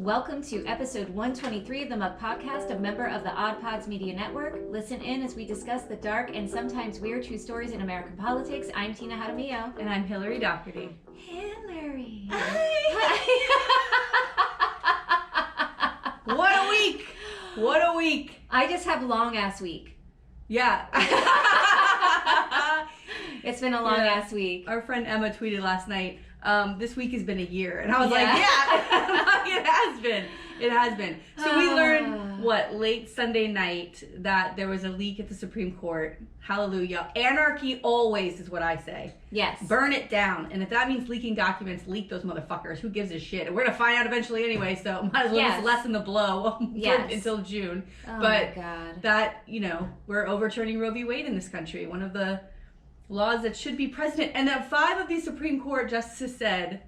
Welcome to episode 123 of the Mug Podcast, a member of the Odd Pods Media Network. Listen in as we discuss the dark and sometimes weird true stories in American politics. I'm Tina Jaramillo. And I'm Hillary Doherty. Hillary. What a week! What a week! I just have long ass week. Yeah. It's been a long ass week. Our friend Emma tweeted last night, this week has been a year. And I was like, yeah, it has been. It has been. So we learned, late Sunday night that there was a leak at the Supreme Court. Hallelujah. Anarchy always is what I say. Yes. Burn it down. And if that means leaking documents, leak those motherfuckers. Who gives a shit? And we're going to find out eventually anyway, so might as well just lessen the blow until June. Oh but my God. That, we're overturning Roe v. Wade in this country. One of the laws that should be precedent. And that 5 of these Supreme Court justices said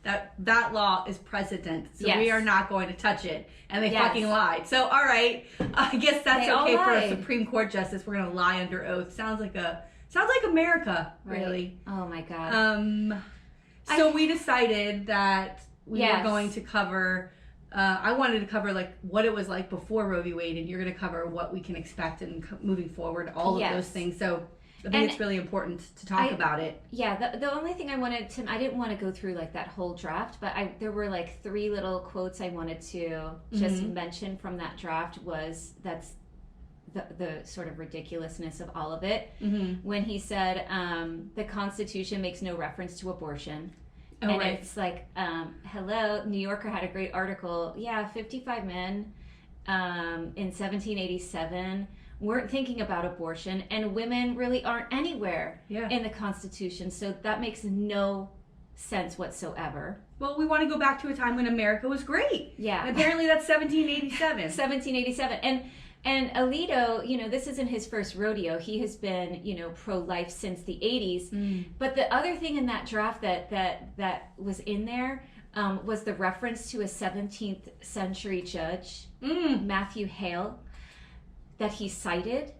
that law is precedent. So we are not going to touch it. And they fucking lied. So, all right. I guess that's okay for a Supreme Court justice. We're going to lie under oath. Sounds like America, really. Right. Oh my God. So we decided that we were going to cover, I wanted to cover like what it was like before Roe v. Wade, and you're going to cover what we can expect and moving forward, all of those things. So I think it's really important to talk about it. Yeah, the only thing I didn't want to go through like that whole draft, but there were like 3 little quotes I wanted to just mention from that draft. That's the sort of ridiculousness of all of it. When he said, the Constitution makes no reference to abortion. It's like, hello, New Yorker had a great article. 55 men in 1787 weren't thinking about abortion, and women really aren't anywhere in the Constitution, so that makes no sense whatsoever. Well, we want to go back to a time when America was great. Yeah. And apparently that's 1787. 1787. And Alito, this isn't his first rodeo. He has been, pro-life since the 80s. But the other thing in that draft that was in there was the reference to a 17th century judge, Matthew Hale, that he cited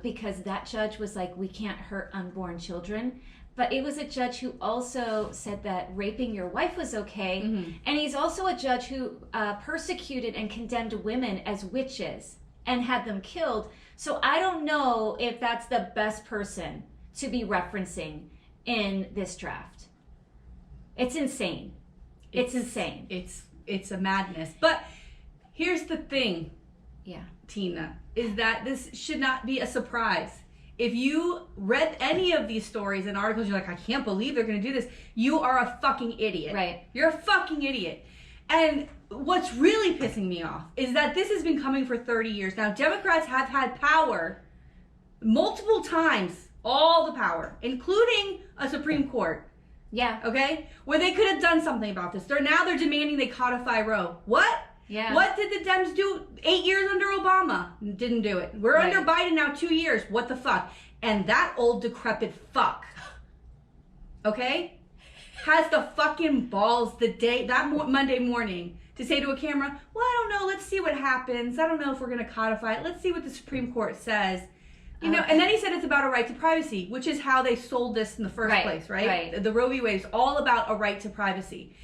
because that judge was like, we can't hurt unborn children. But it was a judge who also said that raping your wife was okay. And he's also a judge who persecuted and condemned women as witches and had them killed. So I don't know if that's the best person to be referencing in this draft. It's insane. It's insane. It's a madness. But here's the thing. Yeah. Tina, is that this should not be a surprise. If you read any of these stories and articles, you're like, I can't believe they're going to do this. You are a fucking idiot. Right. You're a fucking idiot. And what's really pissing me off is that this has been coming for 30 years. Now, Democrats have had power multiple times, all the power, including a Supreme Court. Yeah. Okay? Where they could have done something about this. They're demanding they codify Roe. What? Yeah. What did the Dems do 8 years under Obama? Didn't do it. We're under Biden now 2 years. What the fuck? And that old decrepit fuck, okay, has the fucking balls Monday morning to say to a camera, well, I don't know. Let's see what happens. I don't know if we're going to codify it. Let's see what the Supreme Court says. And then he said it's about a right to privacy, which is how they sold this in the first place, right? The Roe v. Wade is all about a right to privacy.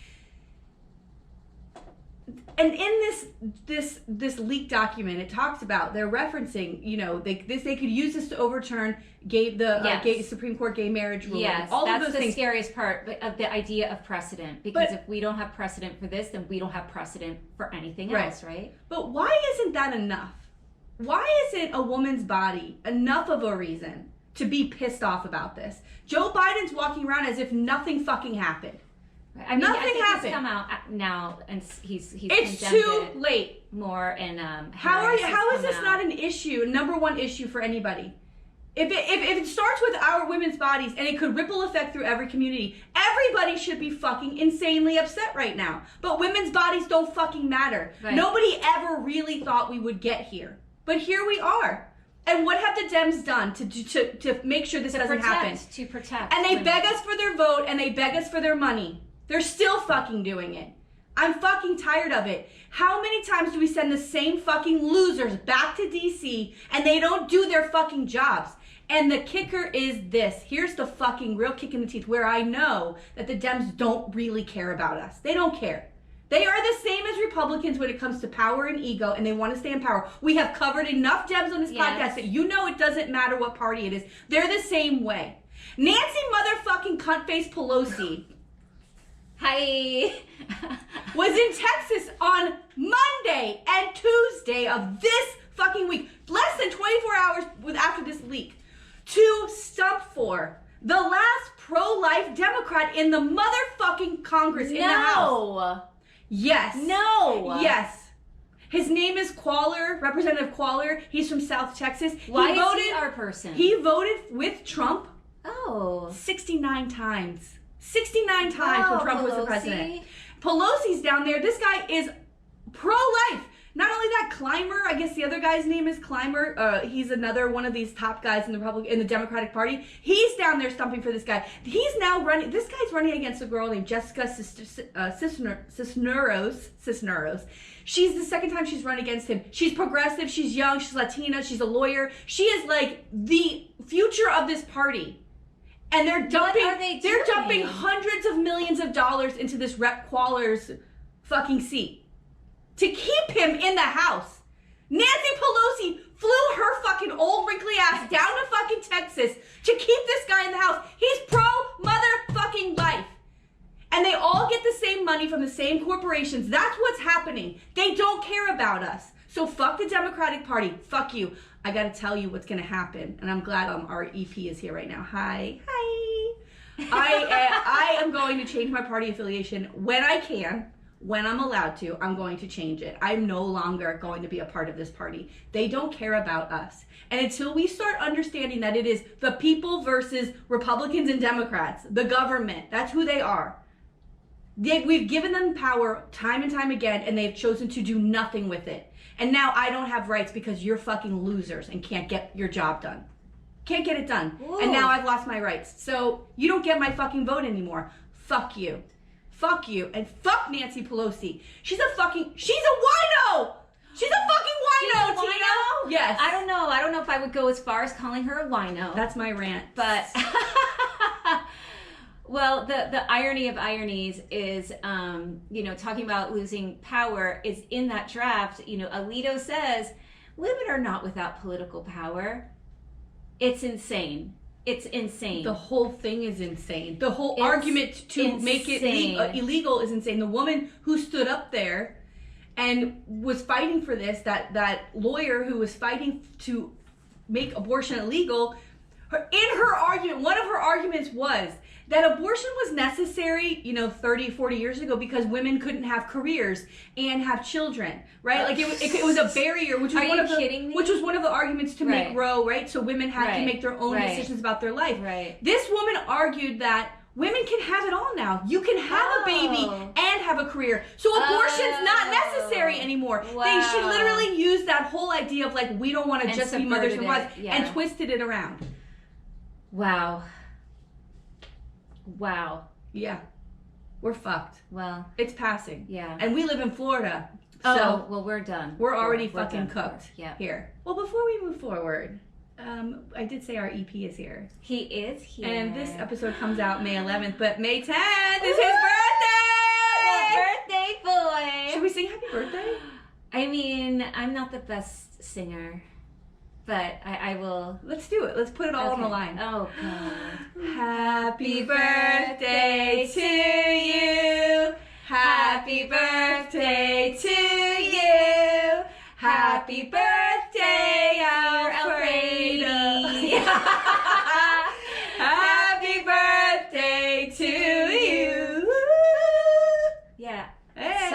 And in this leaked document, it talks about they're referencing, they could use this to overturn gay Supreme Court gay marriage ruling. Yes, all that's of those things. Scariest part of the idea of precedent. Because if we don't have precedent for this, then we don't have precedent for anything else, right? But why isn't that enough? Why isn't a woman's body enough of a reason to be pissed off about this? Joe Biden's walking around as if nothing fucking happened. I mean, nothing I think happened. He's come out now, and he's it's too late. More and how is this not an issue, number one issue for anybody? If it starts with our women's bodies and it could ripple effect through every community, everybody should be fucking insanely upset right now. But women's bodies don't fucking matter. Right. Nobody ever really thought we would get here, but here we are. And what have the Dems done to make sure this doesn't happen? To protect. And they beg us for their vote and they beg us for their money. They're still fucking doing it. I'm fucking tired of it. How many times do we send the same fucking losers back to DC and they don't do their fucking jobs? And the kicker is this. Here's the fucking real kick in the teeth where I know that the Dems don't really care about us. They don't care. They are the same as Republicans when it comes to power and ego, and they want to stay in power. We have covered enough Debs on this podcast that you know it doesn't matter what party it is. They're the same way. Nancy motherfucking cuntface Pelosi Hi. was in Texas on Monday and Tuesday of this fucking week, less than 24 hours after this leak, to stump for the last pro-life Democrat in the motherfucking Congress in the House. Yes. No. Yes. His name is Qualler, Representative Qualler. He's from South Texas. Why is he our person? He voted with Trump 69 times. 69 times when Trump was the president. Pelosi's down there. This guy is pro-life. Not only that, Clymer, I guess the other guy's name is Clymer. He's another one of these top guys in the Democratic Party. He's down there stumping for this guy. He's now running. This guy's running against a girl named Jessica Cisneros. She's the second time she's run against him. She's progressive. She's young. She's Latina. She's a lawyer. She is like the future of this party. And they're dumping. What are they doing? They're dumping hundreds of millions of dollars into this Rep Qualler's fucking seat to keep him in the House. Nancy Pelosi flew her fucking old wrinkly ass down to fucking Texas to keep this guy in the House. He's pro-motherfucking life. And they all get the same money from the same corporations. That's what's happening. They don't care about us. So fuck the Democratic Party. Fuck you. I gotta tell you what's gonna happen. And I'm glad our EP is here right now. Hi. I am going to change my party affiliation when I can. When I'm allowed to, I'm going to change it. I'm no longer going to be a part of this party. They don't care about us. And until we start understanding that it is the people versus Republicans and Democrats, the government, that's who they are. We've given them power time and time again, and they've chosen to do nothing with it. And now I don't have rights because you're fucking losers and can't get your job done. Can't get it done. Ooh. And now I've lost my rights. So you don't get my fucking vote anymore. Fuck you. Fuck you. And fuck Nancy Pelosi. She's a wino! She's a fucking wino, Tina! Yes. I don't know if I would go as far as calling her a wino. That's my rant. But, well, the irony of ironies is, talking about losing power is in that draft, Alito says, women are not without political power. It's insane. It's insane. The whole thing is insane. The whole argument to make it illegal is insane. The woman who stood up there and was fighting for this, that lawyer who was fighting to make abortion illegal, in her argument, one of her arguments was that abortion was necessary, 30, 40 years ago because women couldn't have careers and have children, right? Like it was a barrier, which was which was one of the arguments to make Roe, right? So women had to make their own decisions about their life. Right. This woman argued that women can have it all now. You can have a baby and have a career. So abortion's not necessary anymore. Wow. She literally used that whole idea of like, we don't want to just be mothers and wives and twisted it around. Wow. Yeah. We're fucked. Well. It's passing. Yeah. And we live in Florida. So well, we're done. We're already fucking cooked here. Well, before we move forward, I did say our EP is here. He is here. And this episode comes out May 11th, but May 10th is his birthday boy. Should we sing happy birthday? I mean, I'm not the best singer, but I will. Let's do it. Let's put it all on the line. Oh, God. Happy birthday to you. Happy birthday to you. Happy birthday, Alfredo. Happy birthday to you. Yeah. Hey.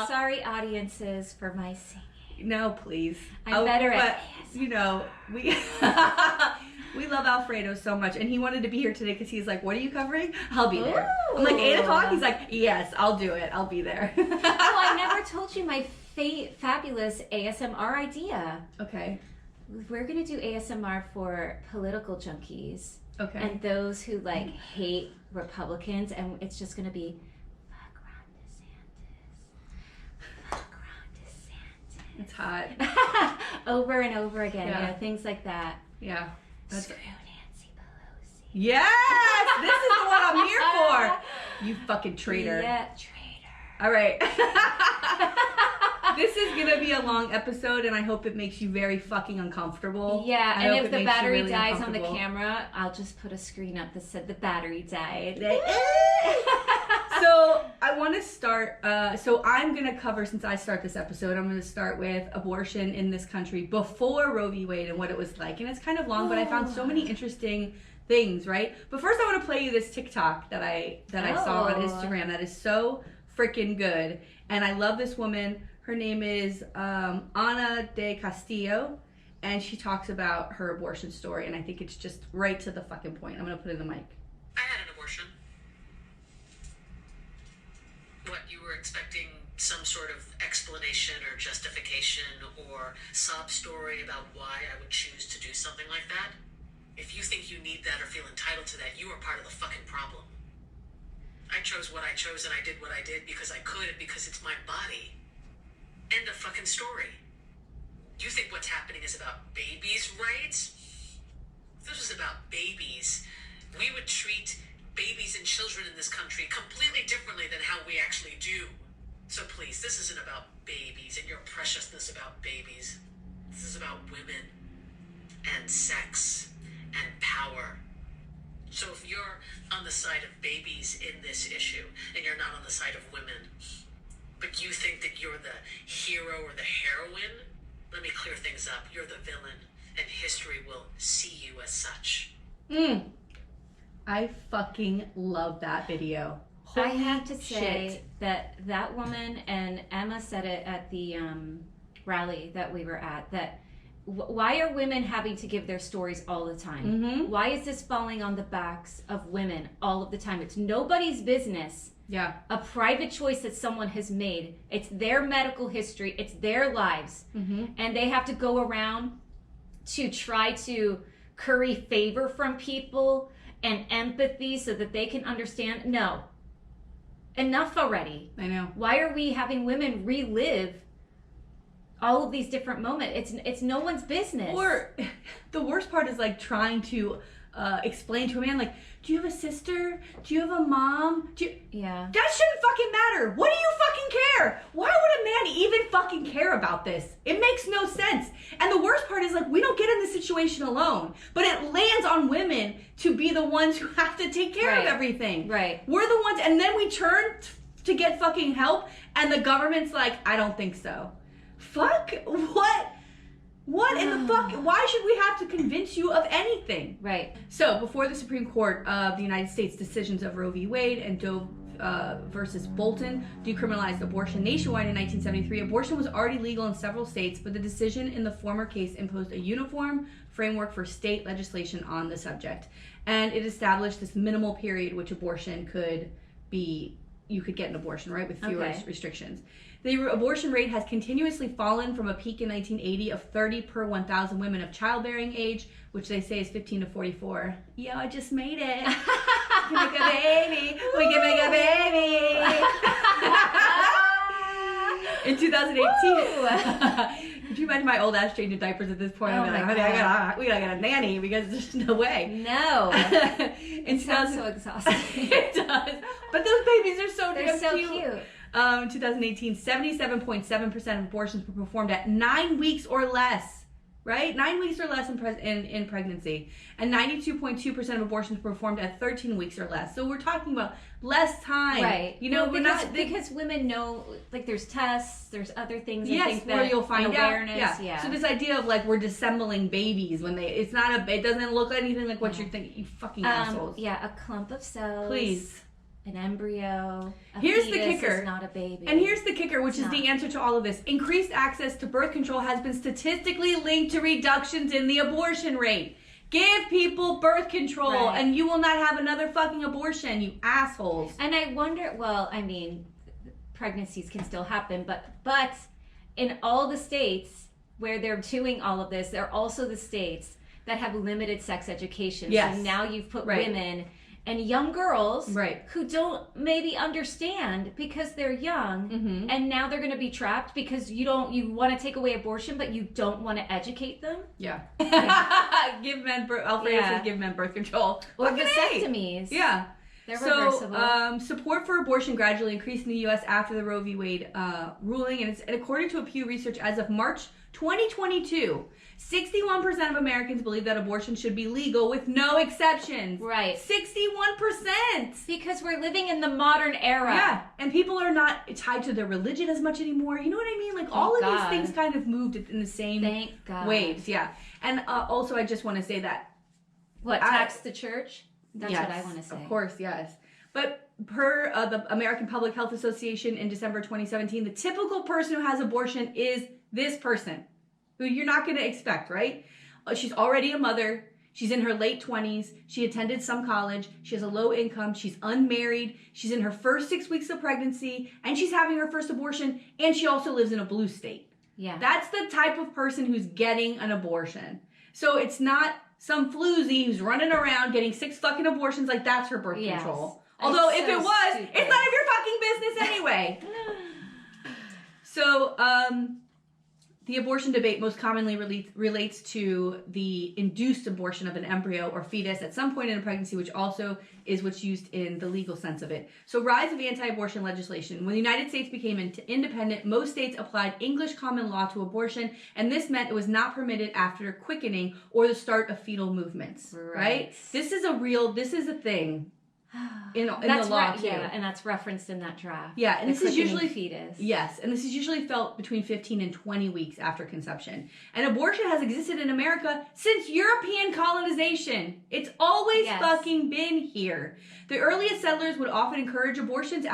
Sorry, audiences, for my singing. No, please. I'm better at we we love Alfredo so much, and he wanted to be here today because he's like, what are you covering? I'll be there. I'm like, 8 o'clock? He's like, yes, I'll do it. I'll be there. Oh, I never told you my fabulous ASMR idea. Okay. We're going to do ASMR for political junkies. Okay. And those who hate Republicans, and it's just going to be, fuck Ron DeSantis. It's hot. Over and over again, things like that. Yeah. Screw Nancy Pelosi. Yes! This is the one I'm here for. You fucking traitor. Yeah, traitor. All right. This is gonna be a long episode, and I hope it makes you very fucking uncomfortable. Yeah, I and hope if it the makes you battery really dies on the uncomfortable. camera, I'll just put a screen up that said the battery died. So I want to start. So I'm gonna cover, since I start this episode, I'm gonna start with abortion in this country before Roe v. Wade and what it was like. And it's kind of long, but I found so many interesting things. Right. But first, I want to play you this TikTok that I saw on Instagram that is so freaking good, and I love this woman. Her name is Ana de Castillo, and she talks about her abortion story, and I think it's just right to the fucking point. I'm gonna put it in the mic. I had an abortion. What, you were expecting some sort of explanation or justification or sob story about why I would choose to do something like that? If you think you need that or feel entitled to that, you are part of the fucking problem. I chose what I chose and I did what I did because I could and because it's my body. End of fucking story. You think what's happening is about babies' rights? If this was about babies, we would treat babies and children in this country completely differently than how we actually do. So please, this isn't about babies and your preciousness about babies. This is about women and sex and power. So if you're on the side of babies in this issue and you're not on the side of women, but you think that you're the hero or the heroine, let me clear things up. You're the villain, and history will see you as such. I fucking love that video. I Holy have to say shit. that woman, and Emma said it at the rally that we were at, that why are women having to give their stories all the time? Mm-hmm. Why is this falling on the backs of women all of the time? It's nobody's business. Yeah. A private choice that someone has made. It's their medical history. It's their lives. Mm-hmm. And they have to go around to try to curry favor from people and empathy so that they can understand. No. Enough already. I know. Why are we having women relive all of these different moments? It's no one's business. Or the worst part is like trying to explain to a man, like, do you have a sister? Do you have a mom? Yeah. That shouldn't fucking matter. What do you fucking care? Why would a man even fucking care about this? It makes no sense. And the worst part is, like, we don't get in this situation alone, but it lands on women to be the ones who have to take care of Right. everything. Right. We're the ones, and then we turn to get fucking help, and the government's like, I don't think so. Fuck? What? What in the fuck? Why should we have to convince you of anything? Right. So, before the Supreme Court of the United States decisions of Roe v. Wade and Doe versus Bolton decriminalized abortion nationwide in 1973, abortion was already legal in several states, but the decision in the former case imposed a uniform framework for state legislation on the subject. And it established this minimal period which abortion could be, you could get an abortion, right, with fewer restrictions. The abortion rate has continuously fallen from a peak in 1980 of 30 per 1,000 women of childbearing age, which they say is 15 to 44. Yo, I just made it. We can make a baby. We can make a baby. In 2018. Could you imagine my old ass changing diapers at this point? Oh I'd be like, honey, we gotta get a nanny because there's no way. No. It sounds so exhausting. It does. But those babies are so They're damn so cute. cute. In 2018, 77.7% of abortions were performed at 9 weeks or less, right? 9 weeks or less in pregnancy. And 92.2% of abortions were performed at 13 weeks or less. So we're talking about less time. Right. You know, because women know, like, there's tests, there's other things. Yes, I think where that, you'll find awareness, out. Yeah. So this idea of, like, we're dissembling babies when it doesn't look anything like what you're thinking. You fucking assholes. Yeah, a clump of cells. Please. An embryo. Here's the fetus kicker. is not a baby. And here's the kicker, which It's is not. the answer to all of this. Increased access to birth control has been statistically linked to reductions in the abortion rate. Give people birth control Right. and you will not have another fucking abortion, you assholes. And I wonder, well, I mean, pregnancies can still happen, but in all the states where they're doing all of this, they're also the states that have limited sex education. Yes. So now you've put Right. women and young girls Right. who don't maybe understand because they're young, Mhm. and now they're going to be trapped because you want to take away abortion, but you don't want to educate them. Yeah. Give men birth. Alfredo Yeah. says give men birth control. Or Fucking A. vasectomies. Yeah. They're reversible. Support for abortion gradually increased in the U.S. after the Roe v. Wade ruling, and according to a Pew Research, as of March 2022, 61% of Americans believe that abortion should be legal with no exceptions. Right. 61%! Because we're living in the modern era. Yeah, and people are not tied to their religion as much anymore. You know what I mean? Like, all of these things kind of moved in the same waves. Yeah. And also, I just want to say that. What, tax the church? That's what I want to say. Of course, yes. But per the American Public Health Association in December 2017, the typical person who has abortion is this person, who you're not going to expect, right? She's already a mother. She's in her late 20s. She attended some college. She has a low income. She's unmarried. She's in her first 6 weeks of pregnancy, and she's having her first abortion, and she also lives in a blue state. Yeah. That's the type of person who's getting an abortion. So it's not some floozy who's running around getting 6 fucking abortions like that's her birth control. Although if it was, stupid. It's none of your fucking business anyway. So, the abortion debate most commonly relates to the induced abortion of an embryo or fetus at some point in a pregnancy, which also is what's used in the legal sense of it. So, rise of anti-abortion legislation. When the United States became independent, most states applied English common law to abortion, and this meant it was not permitted after quickening or the start of fetal movements. Right? This is a thing. In the law too. Yeah, and that's referenced in that draft. Yeah, and this is usually fetus. Yes, and this is usually felt between 15 and 20 weeks after conception. And abortion has existed in America since European colonization. It's always fucking been here. The earliest settlers would often encourage abortions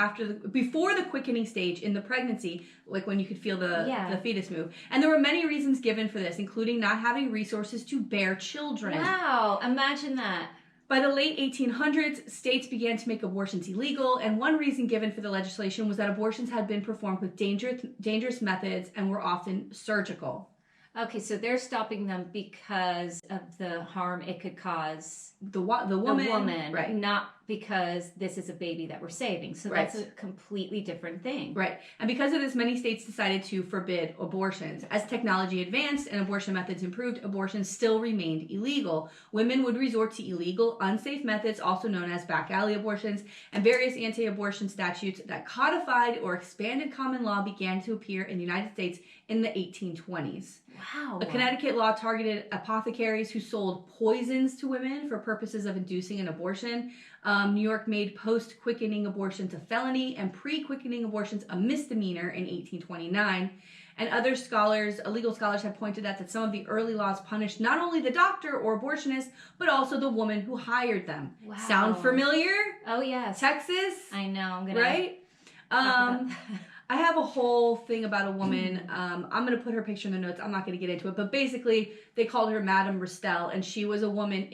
before the quickening stage in the pregnancy, like when you could feel the fetus move. And there were many reasons given for this, including not having resources to bear children. Wow, imagine that. By the late 1800s, states began to make abortions illegal, and one reason given for the legislation was that abortions had been performed with dangerous methods and were often surgical. Okay, so they're stopping them because of the harm it could cause the woman, right? Not because this is a baby that we're saving. So that's a completely different thing. Right. And because of this, many states decided to forbid abortions. As technology advanced and abortion methods improved, abortions still remained illegal. Women would resort to illegal, unsafe methods, also known as back alley abortions, and various anti-abortion statutes that codified or expanded common law began to appear in the United States in the 1820s. Wow. A Connecticut law targeted apothecaries who sold poisons to women for purposes of inducing an abortion. New York made post-quickening abortions a felony and pre-quickening abortions a misdemeanor in 1829. And other scholars, legal scholars, have pointed out that some of the early laws punished not only the doctor or abortionist, but also the woman who hired them. Wow. Sound familiar? Oh, yes. Texas? I know. I'm going to... Right? I have a whole thing about a woman. I'm going to put her picture in the notes. I'm not going to get into it. But basically, they called her Madame Ristel, and she was a woman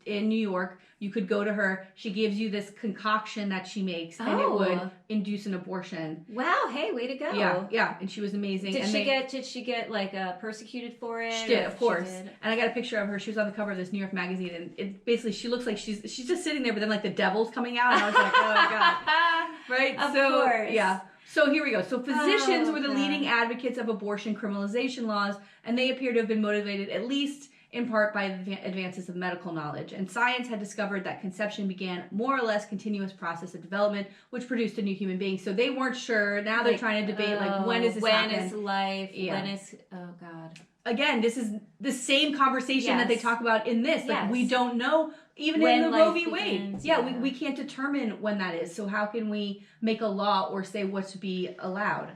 in New York. You could go to her. She gives you this concoction that she makes, and it would induce an abortion. Wow! Hey, way to go! Yeah, and she was amazing. Did she get like persecuted for it? She did, of course. And I got a picture of her. She was on the cover of this New York magazine, and it basically she looks like she's just sitting there, but then like the devil's coming out, and I was like, oh my god, right? Of course. Yeah. So here we go. So physicians were the leading advocates of abortion criminalization laws, and they appear to have been motivated at least in part by advances of medical knowledge. And science had discovered that conception began more or less continuous process of development, which produced a new human being. So they weren't sure. Now they're trying to debate, when does this happen? When is life? When is... Oh, God. Again, this is the same conversation that they talk about in this. Like, we don't know, even in the Roe v. Wade. We can't determine when that is. So how can we make a law or say what to be allowed,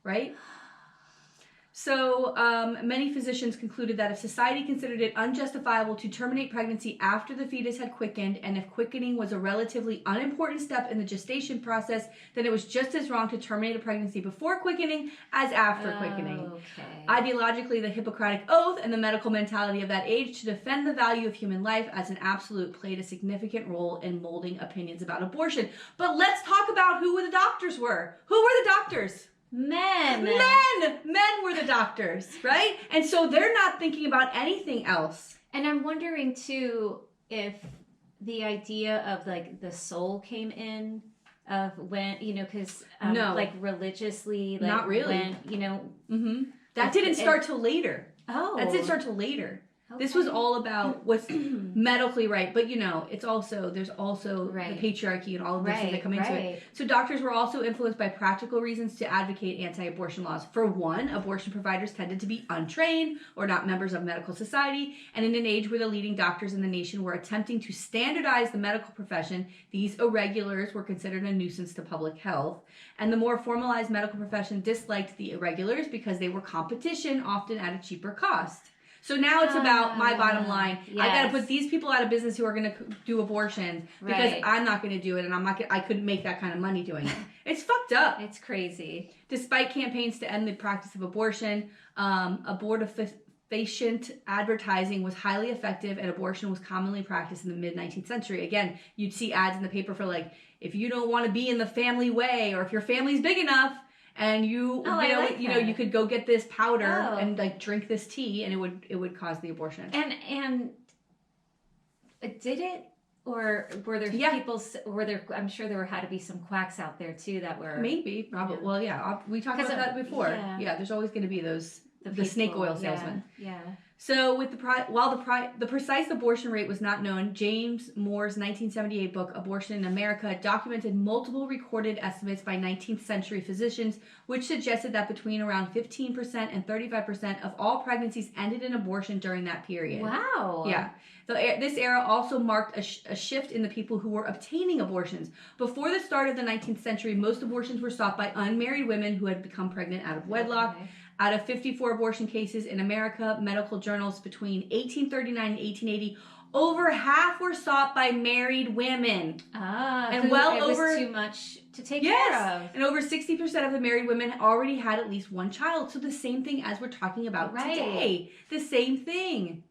right? So many physicians concluded that if society considered it unjustifiable to terminate pregnancy after the fetus had quickened, and if quickening was a relatively unimportant step in the gestation process, then it was just as wrong to terminate a pregnancy before quickening as after quickening. Okay. Ideologically, the Hippocratic Oath and the medical mentality of that age to defend the value of human life as an absolute played a significant role in molding opinions about abortion. But let's talk about who the doctors were. Who were the doctors? Men were the doctors, right? And so they're not thinking about anything else. And I'm wondering too if the idea of like the soul came in of when, because like religiously, like not really. when, that didn't start till later. Oh, that didn't start till later. This was all about what's medically right. But, there's also the patriarchy and all of those things that come into it. So doctors were also influenced by practical reasons to advocate anti-abortion laws. For one, abortion providers tended to be untrained or not members of medical society. And in an age where the leading doctors in the nation were attempting to standardize the medical profession, these irregulars were considered a nuisance to public health. And the more formalized medical profession disliked the irregulars because they were competition, often at a cheaper cost. So now it's about my bottom line. Yes. I got to put these people out of business who are going to do abortions because I'm not going to do it, and I couldn't make that kind of money doing it. It's fucked up. It's crazy. Despite campaigns to end the practice of abortion, abortifacient advertising was highly effective, and abortion was commonly practiced in the mid-19th century. Again, you'd see ads in the paper for if you don't want to be in the family way, or if your family's big enough. And you could go get this powder and drink this tea, and it would cause the abortion. And did it, or were there people? I'm sure there had to be some quacks out there too that were probably. Yeah. Well, yeah, we talked about that before. Yeah, there's always going to be the snake oil salesman. Yeah. So while the precise abortion rate was not known, James Moore's 1978 book, Abortion in America, documented multiple recorded estimates by 19th century physicians, which suggested that between around 15% and 35% of all pregnancies ended in abortion during that period. Wow. Yeah. This era also marked a shift in the people who were obtaining abortions. Before the start of the 19th century, most abortions were sought by unmarried women who had become pregnant out of wedlock. Okay. Out of 54 abortion cases in America, medical journals between 1839 and 1880, over half were sought by married women. And it was too much to take care of. And over 60% of the married women already had at least one child. So the same thing as we're talking about today. The same thing.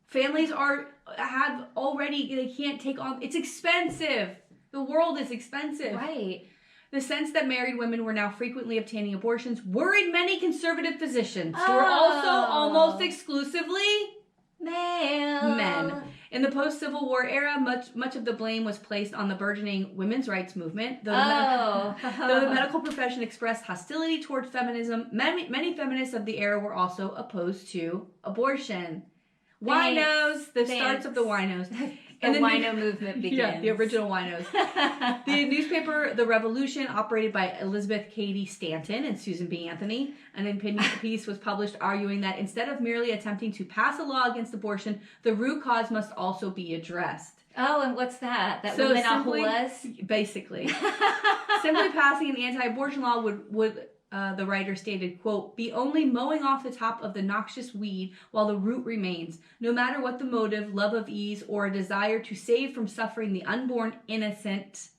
Families they can't take on, it's expensive. The world is expensive. Right. The sense that married women were now frequently obtaining abortions worried many conservative physicians who were also almost exclusively men. In the post-Civil War era, much of the blame was placed on the burgeoning women's rights movement. Though the medical profession expressed hostility toward feminism, many feminists of the era were also opposed to abortion. Winos, the starts of the winos. The wino movement begins. Yeah, the original winos. The newspaper The Revolution, operated by Elizabeth Cady Stanton and Susan B. Anthony, an opinion piece was published arguing that instead of merely attempting to pass a law against abortion, the root cause must also be addressed. Oh, and what's that? That women are whores? Basically. Simply passing an anti-abortion law would the writer stated, quote, be only mowing off the top of the noxious weed while the root remains, no matter what the motive, love of ease, or a desire to save from suffering the unborn innocent.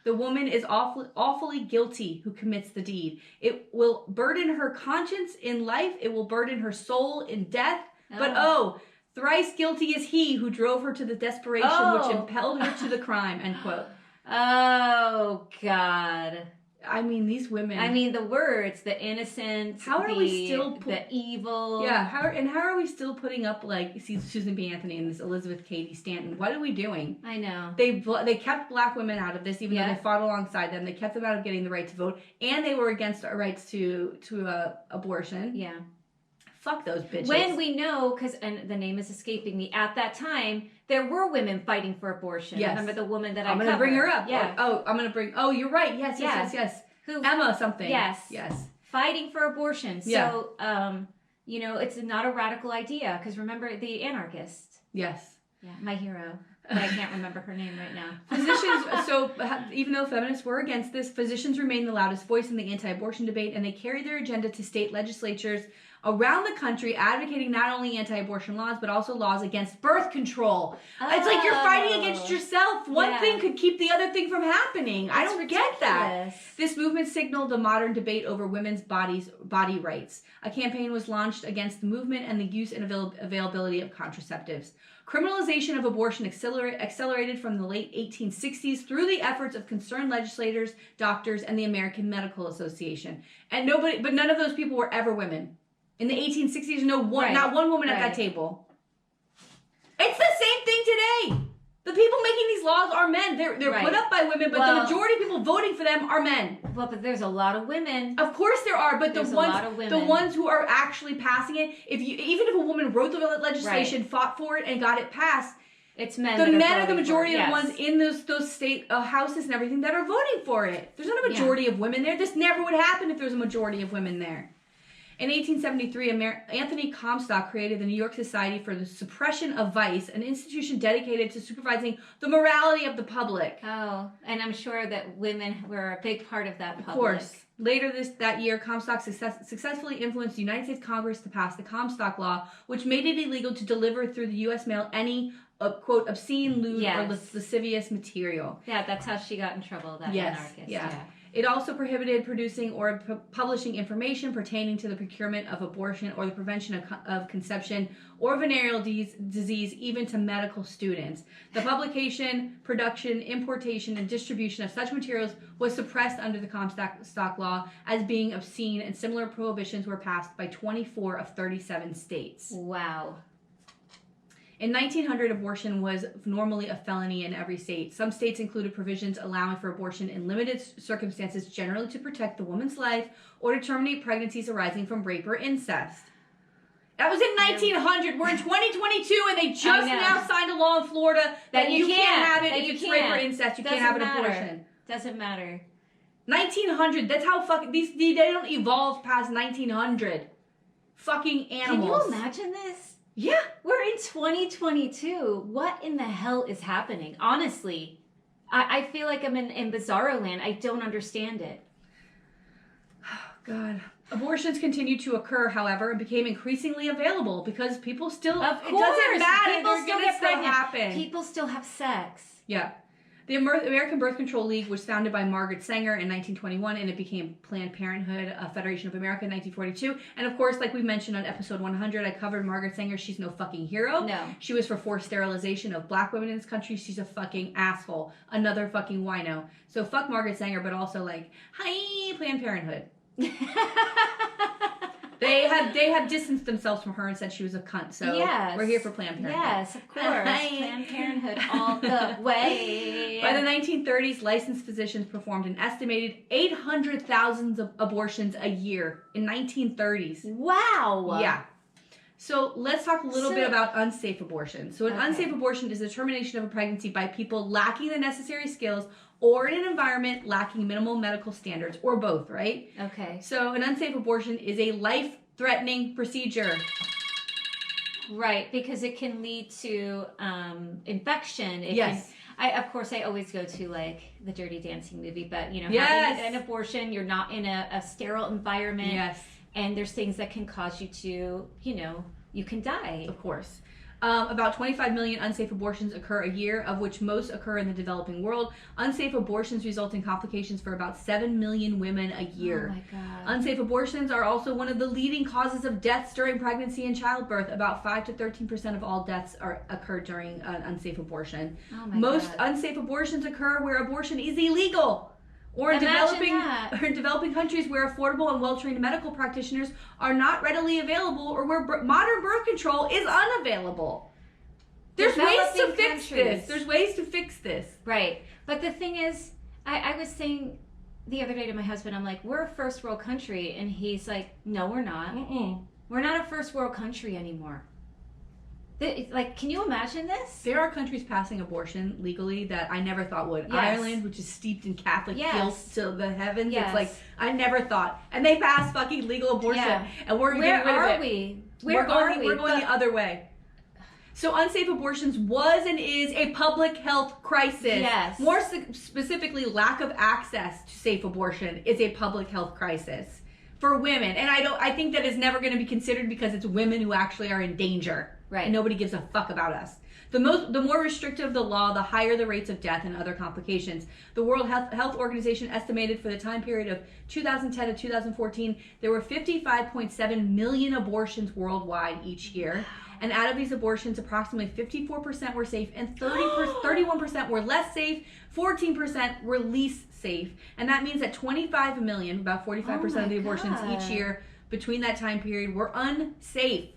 The woman is awfully guilty who commits the deed. It will burden her conscience in life. It will burden her soul in death. But thrice guilty is he who drove her to the desperation which impelled her to the crime, end quote. Oh, God. I mean, these women. The words, the innocent, how are we still the evil? Yeah, how are we still putting up Susan B. Anthony and this Elizabeth Cady Stanton? What are we doing? I know. They kept black women out of this, even though they fought alongside them. They kept them out of getting the right to vote, and they were against our rights to abortion. Yeah. Fuck those bitches. When we know, and the name is escaping me, at that time, there were women fighting for abortion. Yes. Remember the woman that I'm going to bring her up. Yeah. You're right. Yes. Who? Emma something. Yes. Yes. Fighting for abortion. Yeah. So, it's not a radical idea, because remember the anarchist. Yes. Yeah, my hero. But I can't remember her name right now. Physicians, even though feminists were against this, physicians remained the loudest voice in the anti-abortion debate, and they carried their agenda to state legislatures around the country advocating not only anti-abortion laws, but also laws against birth control. It's like you're fighting against yourself. One thing could keep the other thing from happening. I don't get that. This movement signaled a modern debate over women's body rights. A campaign was launched against the movement and the use and availability of contraceptives. Criminalization of abortion accelerated from the late 1860s through the efforts of concerned legislators, doctors, and the American Medical Association. And none of those people were ever women. In the 1860s, not one woman at that table. It's the same thing today. The people making these laws are men. they're Right. put up by women, but the majority of people voting for them are men. Well, but there's a lot of women. Of course there are, but There's a lot of the women. ones who are actually passing it, even if a woman wrote the legislation, fought for it, and got it passed, It's men. the that men are the voting majority for it. of the ones in those state houses and everything that are voting for it. There's not a majority of women there. This never would happen if there was a majority of women there. In 1873, Anthony Comstock created the New York Society for the Suppression of Vice, an institution dedicated to supervising the morality of the public. Oh, and I'm sure that women were a big part of that. Of course. Later that year, Comstock successfully influenced the United States Congress to pass the Comstock Law, which made it illegal to deliver through the U.S. mail any, quote, obscene, lewd, or lascivious material. Yeah, that's how she got in trouble, that anarchist. Yeah. It also prohibited producing or publishing information pertaining to the procurement of abortion or the prevention of conception or venereal disease, even to medical students. The publication, production, importation, and distribution of such materials was suppressed under the Comstock Law as being obscene, and similar prohibitions were passed by 24 of 37 states. Wow. In 1900, abortion was normally a felony in every state. Some states included provisions allowing for abortion in limited circumstances, generally to protect the woman's life or to terminate pregnancies arising from rape or incest. That was in 1900. We're in 2022, and they just now signed a law in Florida that you can't have it if it's rape or incest. You can't have an abortion. Doesn't matter. 1900. That's how they don't evolve past 1900. Fucking animals. Can you imagine this? Yeah. We're in 2022. What in the hell is happening? Honestly, I feel like I'm in bizarro land. I don't understand it. God. Abortions continued to occur, however, and became increasingly available because people still... It doesn't matter. They're going to still happen. People still have sex. Yeah. The American Birth Control League was founded by Margaret Sanger in 1921, and it became Planned Parenthood, a Federation of America in 1942. And of course, like we mentioned on episode 100, I covered Margaret Sanger. She's no fucking hero. No. She was for forced sterilization of black women in this country. She's a fucking asshole. Another fucking wino. So fuck Margaret Sanger, but also like, hi, Planned Parenthood. They have distanced themselves from her and said she was a cunt. So we're here for Planned Parenthood. Yes, of course. Planned Parenthood all the way. By the 1930s, licensed physicians performed an estimated 800,000 abortions a year in 1930s. Wow. Yeah. So let's talk a little bit about unsafe abortion. So an unsafe abortion is the termination of a pregnancy by people lacking the necessary skills or in an environment lacking minimal medical standards, or both, right? Okay. So an unsafe abortion is a life-threatening procedure. Right, because it can lead to infection. Of course, I always go to like the Dirty Dancing movie, but having an abortion, you're not in a sterile environment. Yes. And there's things that can cause you to, you can die. Of course. About 25 million unsafe abortions occur a year, of which most occur in the developing world. Unsafe abortions result in complications for about 7 million women a year. Oh my God. Unsafe abortions are also one of the leading causes of deaths during pregnancy and childbirth. About 5 to 13% of all deaths occur during an unsafe abortion. Oh my Most God. unsafe abortions occur where abortion is illegal. Or in developing countries where affordable and well-trained medical practitioners are not readily available, or where modern birth control is unavailable. There's ways to fix this. There's ways to fix this. Right. But the thing is, I was saying the other day to my husband, I'm like, we're a first world country. And he's like, no, we're not. We're not a first world country anymore. Like, can you imagine this? There are countries passing abortion legally that I never thought would. Yes. Ireland, which is steeped in Catholic guilt to the heavens. Yes. It's like, I never thought. And they passed fucking legal abortion. Yeah. And we're getting rid of it. Where are we? We're going the other way. So unsafe abortions was and is a public health crisis. Yes. More specifically, lack of access to safe abortion is a public health crisis for women. And I think that is never going to be considered because it's women who actually are in danger. Right. And nobody gives a fuck about us. The more restrictive the law, the higher the rates of death and other complications. The World Health Organization estimated for the time period of 2010 to 2014, there were 55.7 million abortions worldwide each year. And out of these abortions, approximately 54% were safe and 31% were less safe, 14% were least safe. And that means that 25 million, about 45% of the abortions each year between that time period were unsafe.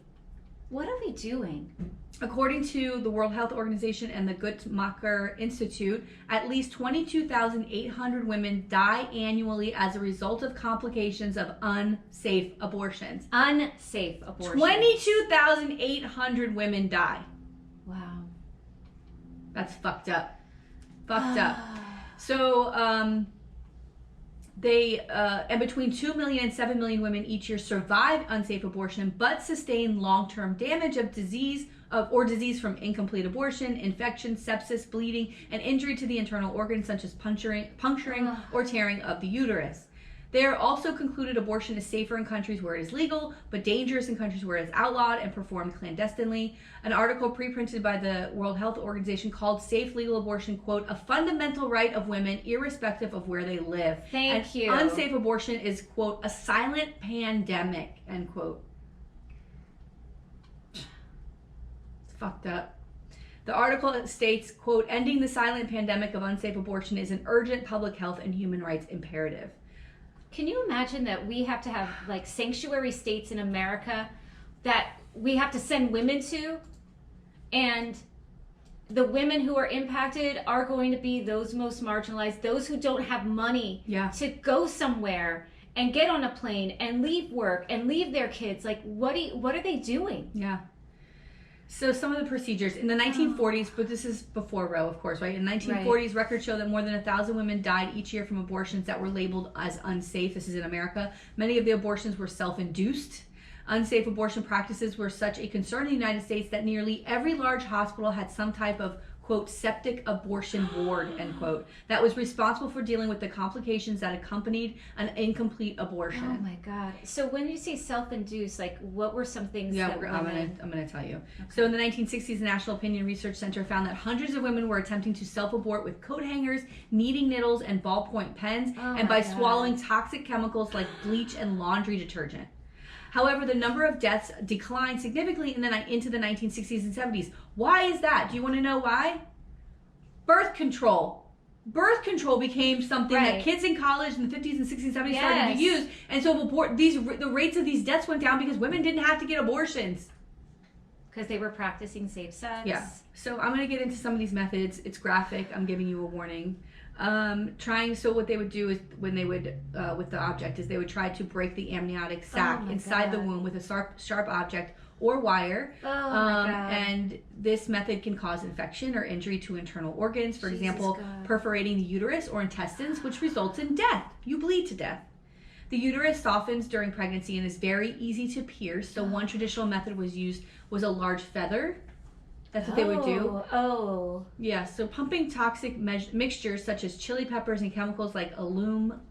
What are we doing? According to the World Health Organization and the Guttmacher Institute, at least 22,800 women die annually as a result of complications of unsafe abortions. Unsafe abortion. 22,800 women die. Wow. That's fucked up. Fucked up. So, and between 2 million and 7 million women each year survive unsafe abortion, but sustain long-term damage of disease from incomplete abortion, infection, sepsis, bleeding, and injury to the internal organs such as puncturing or tearing of the uterus. They are also concluded abortion is safer in countries where it is legal, but dangerous in countries where it is outlawed and performed clandestinely. An article pre-printed by the World Health Organization called Safe Legal Abortion, quote, a fundamental right of women irrespective of where they live. Thank you. Unsafe abortion is, quote, a silent pandemic, end quote. It's fucked up. The article states, quote, ending the silent pandemic of unsafe abortion is an urgent public health and human rights imperative. Can you imagine that we have to have like sanctuary states in America that we have to send women to, and the women who are impacted are going to be those most marginalized, those who don't have money to go somewhere and get on a plane and leave work and leave their kids? Like, what are they doing? Yeah. So some of the procedures in the 1940s, but this is before Roe, of course, right? In the 1940s, records show that more than 1,000 women died each year from abortions that were labeled as unsafe. This is in America. Many of the abortions were self-induced. Unsafe abortion practices were such a concern in the United States that nearly every large hospital had some type of, quote, septic abortion ward, end quote, that was responsible for dealing with the complications that accompanied an incomplete abortion. Oh my God. So when you say self-induced, like what were some things that women... I'm gonna tell you. Okay. So in the 1960s, the National Opinion Research Center found that hundreds of women were attempting to self-abort with coat hangers, knitting needles, and ballpoint pens, and by swallowing toxic chemicals like bleach and laundry detergent. However, the number of deaths declined significantly into the 1960s and 70s. Why is that? Do you want to know why? Birth control. Birth control became something that kids in college in the 50s and 60s and 70s started to use. And so the rates of these deaths went down because women didn't have to get abortions. Because they were practicing safe sex. Yeah. So I'm going to get into some of these methods. It's graphic. I'm giving you a warning. So what they would do is when they would with the object is they would try to break the amniotic sac inside the womb with a sharp object or wire. And this method can cause infection or injury to internal organs, for example, perforating the uterus or intestines, which results in death. You bleed to death. The uterus softens during pregnancy and is very easy to pierce. So one traditional method was a large feather. That's what they would do. Yeah, so pumping toxic mixtures such as chili peppers and chemicals like aluminum,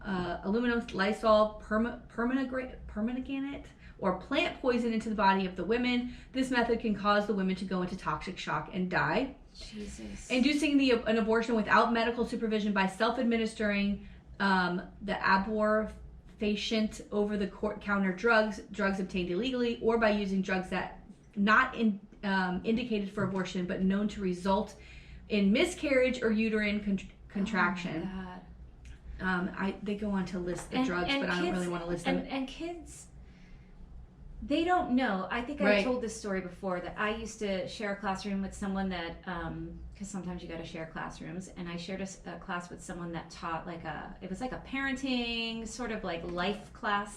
Lysol, permanganate, or plant poison into the body of the women. This method can cause the women to go into toxic shock and die. Jesus. Inducing an abortion without medical supervision by self-administering the abortifacient over-the-counter drugs obtained illegally, or by using drugs that not indicated for abortion but known to result in miscarriage or uterine contraction. Oh my God. They go on to list the drugs, but I don't really want to list them. And kids, they don't know. I think I told this story before that I used to share a classroom with someone that, because sometimes you got to share classrooms, and I shared a class with someone that taught it was like a parenting sort of like life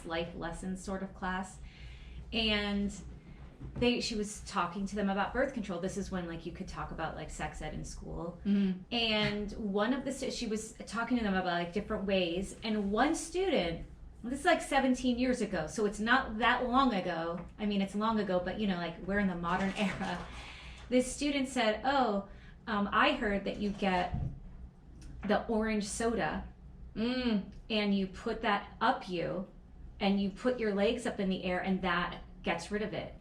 lessons sort of class, and she was talking to them about birth control. This is when you could talk about sex ed in school. And one of she was talking to them about different ways, and one student, this is 17 years ago, so it's not that long ago. I mean, it's long ago, but we're in the modern era. This student said, I heard that you get the orange soda and you put that up you and you put your legs up in the air and that gets rid of it.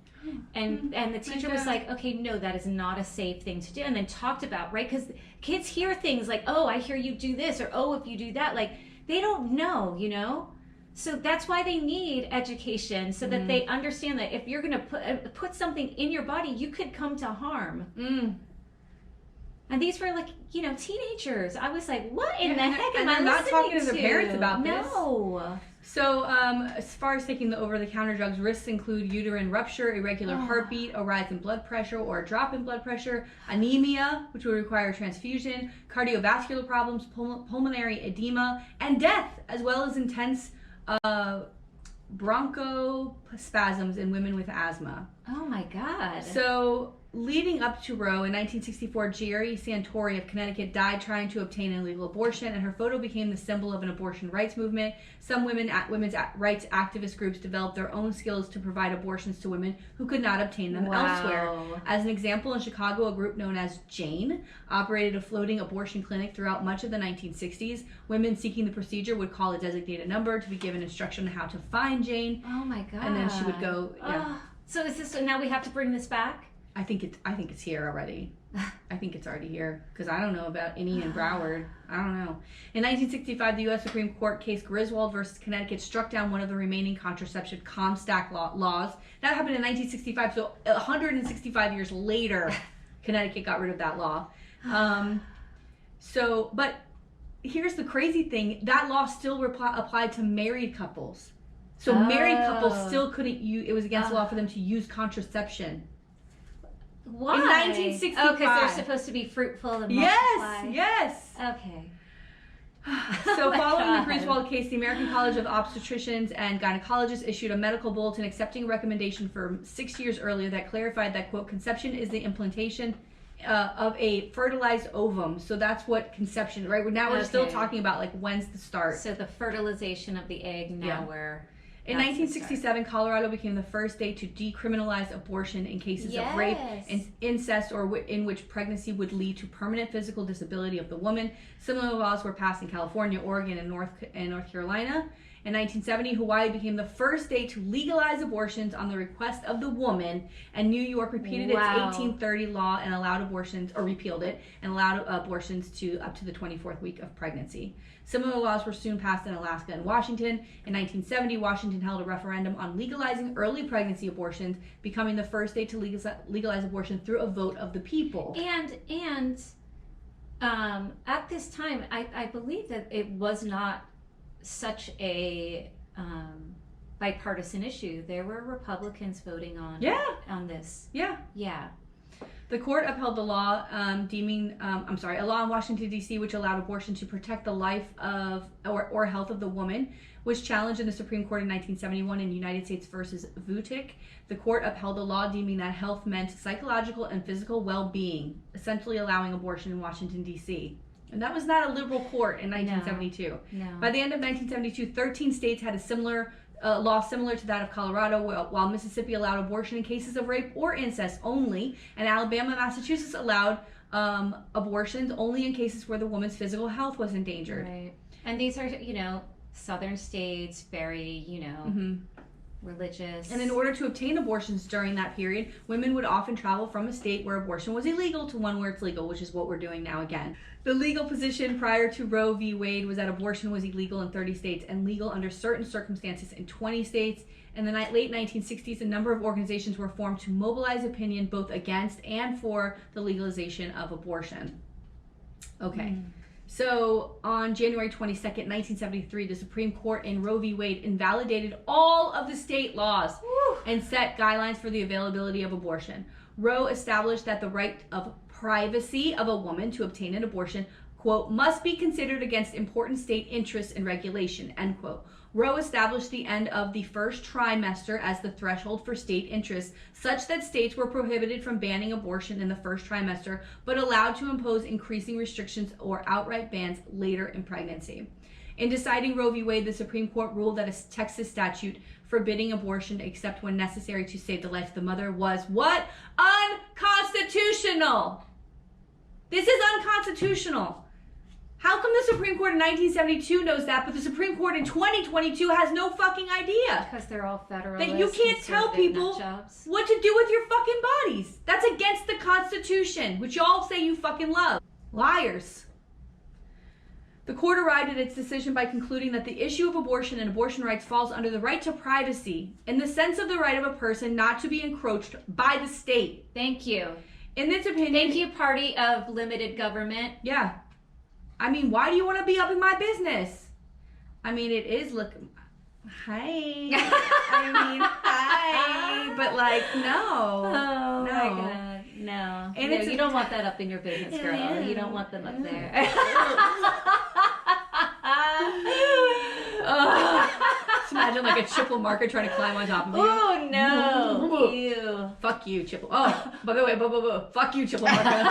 And the teacher was like, okay, no, that is not a safe thing to do. And then talked about, because kids hear things like, oh, I hear you do this, or oh, if you do that, they don't know, So that's why they need education, so that they understand that if you're going to put something in your body, you could come to harm. And And these were like, teenagers. I was like, what in the heck am and I they're not listening talking to their parents about this. No. So, as far as taking the over-the-counter drugs, risks include uterine rupture, irregular heartbeat, a rise in blood pressure or a drop in blood pressure, anemia, which would require transfusion, cardiovascular problems, pulmonary edema, and death, as well as intense bronchospasms in women with asthma. Oh my God. So, leading up to Roe, in 1964, Jerry Santori of Connecticut died trying to obtain an illegal abortion, and her photo became the symbol of an abortion rights movement. Some women's rights activist groups developed their own skills to provide abortions to women who could not obtain them elsewhere. As an example, in Chicago, a group known as Jane operated a floating abortion clinic throughout much of the 1960s. Women seeking the procedure would call a designated number to be given instruction on how to find Jane. Oh my God. And then she would go, So is this, so now we have to bring this back? I think it's here already. I think it's already here because I don't know about any in Broward. I don't know. In 1965, the U.S. Supreme Court case Griswold versus Connecticut struck down one of the remaining contraception Comstock laws. That happened in 1965, so 165 years later, Connecticut got rid of that law. But here's the crazy thing: that law still applied to married couples. So married couples still couldn't use. It was against the law for them to use contraception. Why? In 1965. Oh, because they're supposed to be fruitful and multiply. Yes. Okay. So following the Griswold case, the American College of Obstetricians and Gynecologists issued a medical bulletin accepting a recommendation from 6 years earlier that clarified that, quote, conception is the implantation of a fertilized ovum. So that's what conception, right? Now we're still talking about, like, when's the start. So the fertilization of the egg, now we're... In 1967, Colorado became the first state to decriminalize abortion in cases of rape, incest, or in which pregnancy would lead to permanent physical disability of the woman. Similar laws were passed in California, Oregon, and North Carolina. In 1970, Hawaii became the first state to legalize abortions on the request of the woman, and New York repeated its 1830 law and allowed abortions, or repealed it, and allowed abortions to up to the 24th week of pregnancy. Similar laws were soon passed in Alaska and Washington. In 1970, Washington held a referendum on legalizing early pregnancy abortions, becoming the first state to legalize abortion through a vote of the people. And at this time, I believe that it was not such a bipartisan issue. There were Republicans voting on this. Yeah. The court upheld the law a law in Washington, D.C., which allowed abortion to protect the life of or health of the woman, was challenged in the Supreme Court in 1971 in United States versus Vuittic. The court upheld the law, deeming that health meant psychological and physical well-being, essentially allowing abortion in Washington, D.C. And that was not a liberal court in 1972. No. By the end of 1972, 13 states had a similar law similar to that of Colorado, while Mississippi allowed abortion in cases of rape or incest only, and Alabama and Massachusetts allowed abortions only in cases where the woman's physical health was endangered. Right. And these are, southern states, very, religious. And in order to obtain abortions during that period, women would often travel from a state where abortion was illegal to one where it's legal, which is what we're doing now again. The legal position prior to Roe v. Wade was that abortion was illegal in 30 states and legal under certain circumstances in 20 states. In the late 1960s, a number of organizations were formed to mobilize opinion both against and for the legalization of abortion. Okay. So on January 22nd, 1973, the Supreme Court in Roe v. Wade invalidated all of the state laws and set guidelines for the availability of abortion. Roe established that the right of privacy of a woman to obtain an abortion, quote, must be considered against important state interests and regulation, end quote. Roe established the end of the first trimester as the threshold for state interests, such that states were prohibited from banning abortion in the first trimester, but allowed to impose increasing restrictions or outright bans later in pregnancy. In deciding Roe v. Wade, the Supreme Court ruled that a Texas statute forbidding abortion except when necessary to save the life of the mother was what? Unconstitutional! This is unconstitutional. How come the Supreme Court in 1972 knows that, but the Supreme Court in 2022 has no fucking idea? Because they're all federalists. That you can't tell people what to do with your fucking bodies. That's against the Constitution, which y'all say you fucking love. Liars. The court arrived at its decision by concluding that the issue of abortion and abortion rights falls under the right to privacy, in the sense of the right of a person not to be encroached by the state. Thank you. In its opinion... Thank you, party of limited government. Yeah. I mean, why do you want to be up in my business? I mean, it is hi. I mean, hi. But like, no. Oh, no. my God. No. And No, it's you don't want that up in your business, girl. You don't want them up there. Just imagine like a Chipple marker trying to climb on top of you. Oh, no. Ew. Fuck you, Chipple. Oh, by the way, fuck you, Chipple marker.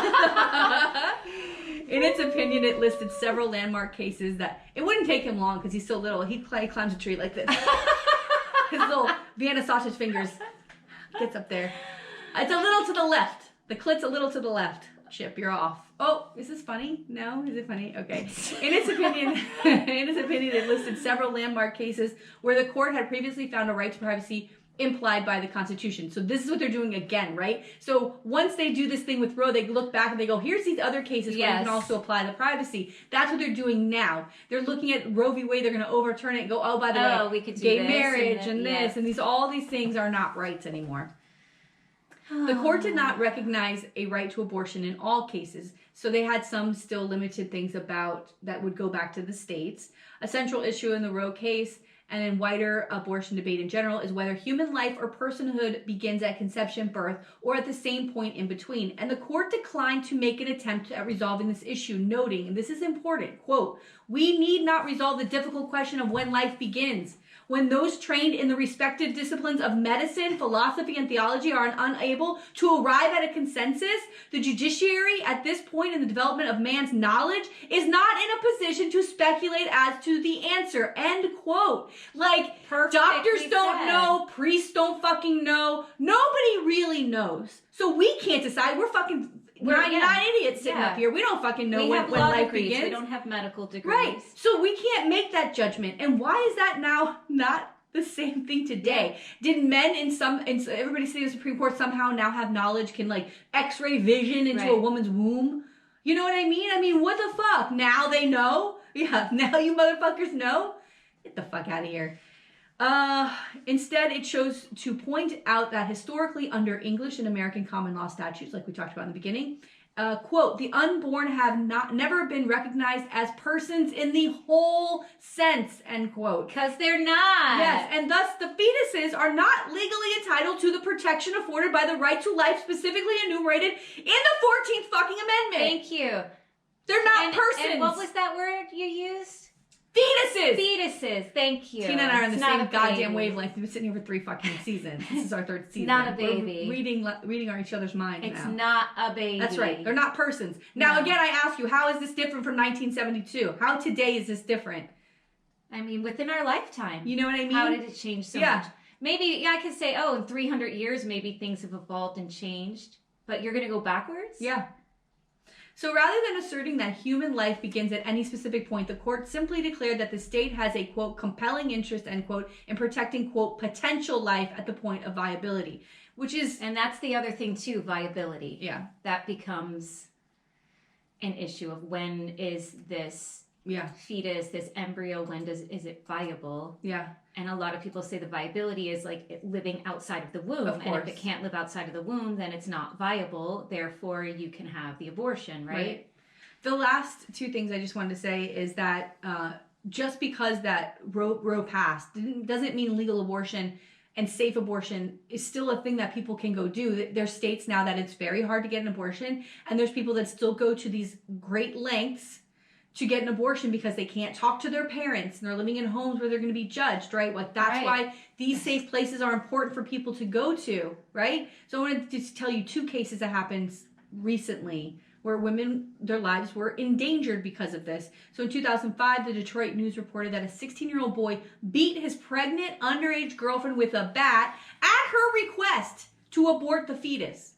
In its opinion, it listed several landmark cases that it wouldn't take him long because he's so little. He climbs a tree like this. His little Vienna sausage fingers gets up there. It's a little to the left. The clit's a little to the left. Chip, you're off. Oh, is this funny? No? Is it funny? Okay. In its opinion, it listed several landmark cases where the court had previously found a right to privacy implied by the Constitution. So this is what they're doing again, right? So once they do this thing with Roe, they look back and they go, here's these other cases where you can also apply the privacy. That's what they're doing now. They're looking at Roe v. Wade. They're going to overturn it and go, oh, by the way, we could do gay this marriage and this and these, all these things are not rights anymore. The court did not recognize a right to abortion in all cases, so they had some still limited things about that would go back to the states. A central issue in the Roe case and in wider abortion debate in general is whether human life or personhood begins at conception, birth, or at the same point in between. And the court declined to make an attempt at resolving this issue, noting, and this is important, quote, "We need not resolve the difficult question of when life begins. When those trained in the respective disciplines of medicine, philosophy, and theology are unable to arrive at a consensus, the judiciary at this point in the development of man's knowledge is not in a position to speculate as to the answer," end quote. Like, doctors don't know, priests don't fucking know, nobody really knows. So we can't decide. We're not idiots sitting up here. We don't fucking know when life begins. We don't have medical degrees. Right. So we can't make that judgment. And why is that now not the same thing today? Yeah. Did men everybody say the Supreme Court somehow now have knowledge, can like x-ray vision into a woman's womb? You know what I mean? I mean, what the fuck? Now they know? Yeah, now you motherfuckers know? Get the fuck out of here. Instead, it chose to point out that historically under English and American common law statutes, like we talked about in the beginning, quote, "the unborn have never been recognized as persons in the whole sense," end quote. Because they're not. Yes, and thus the fetuses are not legally entitled to the protection afforded by the right to life specifically enumerated in the 14th fucking Amendment. Thank you. They're not persons. And what was that word you used? Fetuses. Thank you. Tina and I are on the same goddamn wavelength. We've been sitting here for 3 fucking seasons. This is our 3rd season. Not a baby. We're reading on each other's minds It's now. not a baby. That's right. They're not persons. Now, again, I ask you, how is this different from 1972? How today is this different? I mean, within our lifetime. You know what I mean? How did it change so much? Maybe, I could say, in 300 years, maybe things have evolved and changed. But you're going to go backwards? Yeah. So rather than asserting that human life begins at any specific point, the court simply declared that the state has a, quote, compelling interest, end quote, in protecting, quote, potential life at the point of viability, which is... And that's the other thing, too, viability. Yeah. That becomes an issue of when is this fetus, this embryo, is it viable? Yeah. And a lot of people say the viability is like it living outside of the womb. Of course. And if it can't live outside of the womb, then it's not viable. Therefore, you can have the abortion, right? The last 2 things I just wanted to say is that just because that Roe passed doesn't mean legal abortion and safe abortion is still a thing that people can go do. There's states now that it's very hard to get an abortion, and there's people that still go to these great lengths to get an abortion because they can't talk to their parents and they're living in homes where they're going to be judged, right? Like that's why these safe places are important for people to go to, right? So I wanted to just tell you 2 cases that happened recently where women, their lives were endangered because of this. So in 2005, the Detroit News reported that a 16-year-old boy beat his pregnant underage girlfriend with a bat at her request to abort the fetus.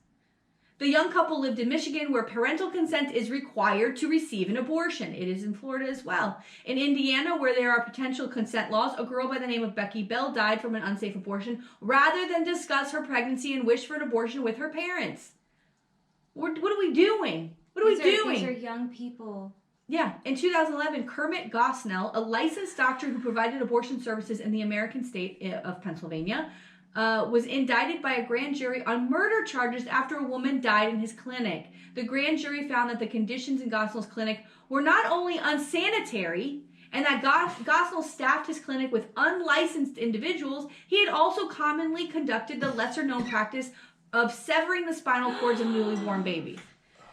The young couple lived in Michigan, where parental consent is required to receive an abortion. It is in Florida as well. In Indiana, where there are potential consent laws, a girl by the name of Becky Bell died from an unsafe abortion rather than discuss her pregnancy and wish for an abortion with her parents. What are we doing? What are we doing? These are young people. Yeah. In 2011, Kermit Gosnell, a licensed doctor who provided abortion services in the American state of Pennsylvania, was indicted by a grand jury on murder charges after a woman died in his clinic. The grand jury found that the conditions in Gosnell's clinic were not only unsanitary, and that Gosnell staffed his clinic with unlicensed individuals, he had also commonly conducted the lesser-known practice of severing the spinal cords of newly born babies.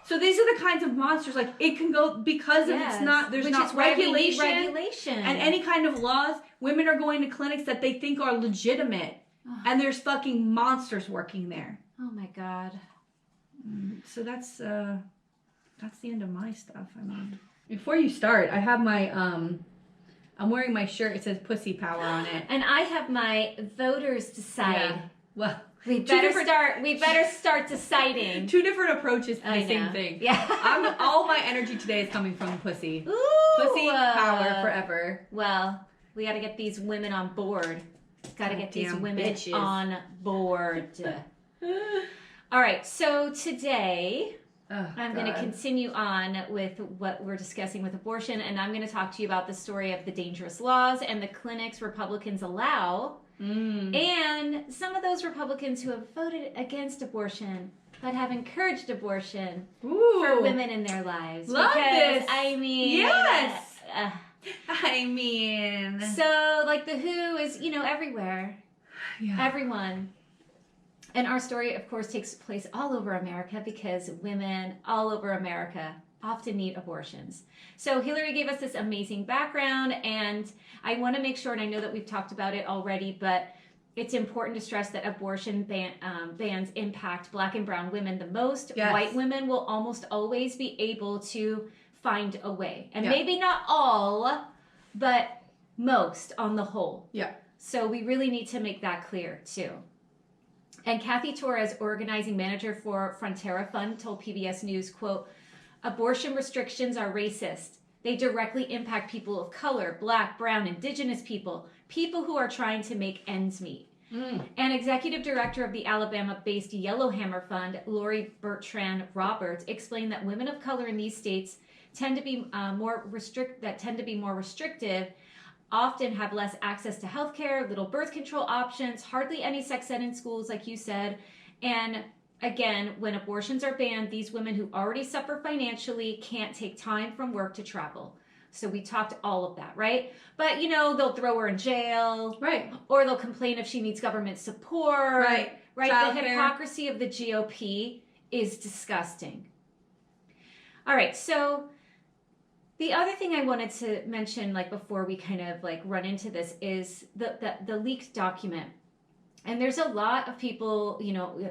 So these are the kinds of monsters, like, it can go, because of it's not, there's not regulation and any kind of laws, women are going to clinics that they think are legitimate, and there's fucking monsters working there. Oh my God. So that's the end of my stuff. I mean, before you start, I have my, I'm wearing my shirt, it says Pussy Power on it. And I have my voters decide. Yeah. Well, we better start deciding. Two different approaches to the same thing. Yeah. All my energy today is coming from pussy. Ooh, Pussy power forever. Well, we got to get these women on board. Got to get these women bitches on board. All right, so today I'm going to continue on with what we're discussing with abortion, and I'm going to talk to you about the story of the dangerous laws and the clinics Republicans allow, and some of those Republicans who have voted against abortion but have encouraged abortion for women in their lives. Love this. I mean, yes. I mean, so like the WHO is, everywhere. Yeah. Everyone. And our story, of course, takes place all over America because women all over America often need abortions. So Hillary gave us this amazing background, and I want to make sure, and I know that we've talked about it already, but it's important to stress that abortion bans impact Black and brown women the most. Yes. White women will almost always be able to find a way. And maybe not all, but most on the whole. Yeah. So we really need to make that clear too. And Kathy Torres, organizing manager for Frontera Fund, told PBS News, quote, "Abortion restrictions are racist. They directly impact people of color, Black, brown, indigenous people who are trying to make ends meet." And executive director of the Alabama-based Yellowhammer Fund, Lori Bertrand Roberts, explained that women of color in these states tend to be more restrictive, often have less access to health care, little birth control options, hardly any sex ed in schools, like you said. And again, when abortions are banned, these women who already suffer financially can't take time from work to travel. So we talked all of that, right? But, they'll throw her in jail. Right. Or they'll complain if she needs government support. Right. Right. The hypocrisy of the GOP is disgusting. All right. So the other thing I wanted to mention, before we kind of run into this, is the leaked document. And there's a lot of people,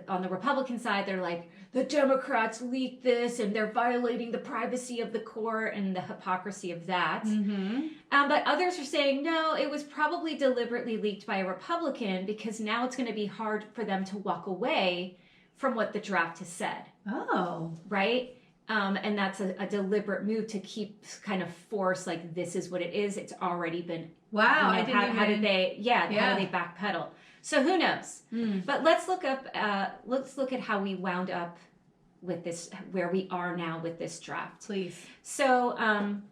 on the Republican side, they're like, the Democrats leaked this and they're violating the privacy of the court and the hypocrisy of that. But others are saying, no, it was probably deliberately leaked by a Republican because now it's going to be hard for them to walk away from what the draft has said. Oh. Right? And that's a deliberate move to keep kind of force, this is what it is. It's already been. Wow. How did they backpedal? So who knows? But let's look at how we wound up with this, where we are now with this draft. Please. So I'm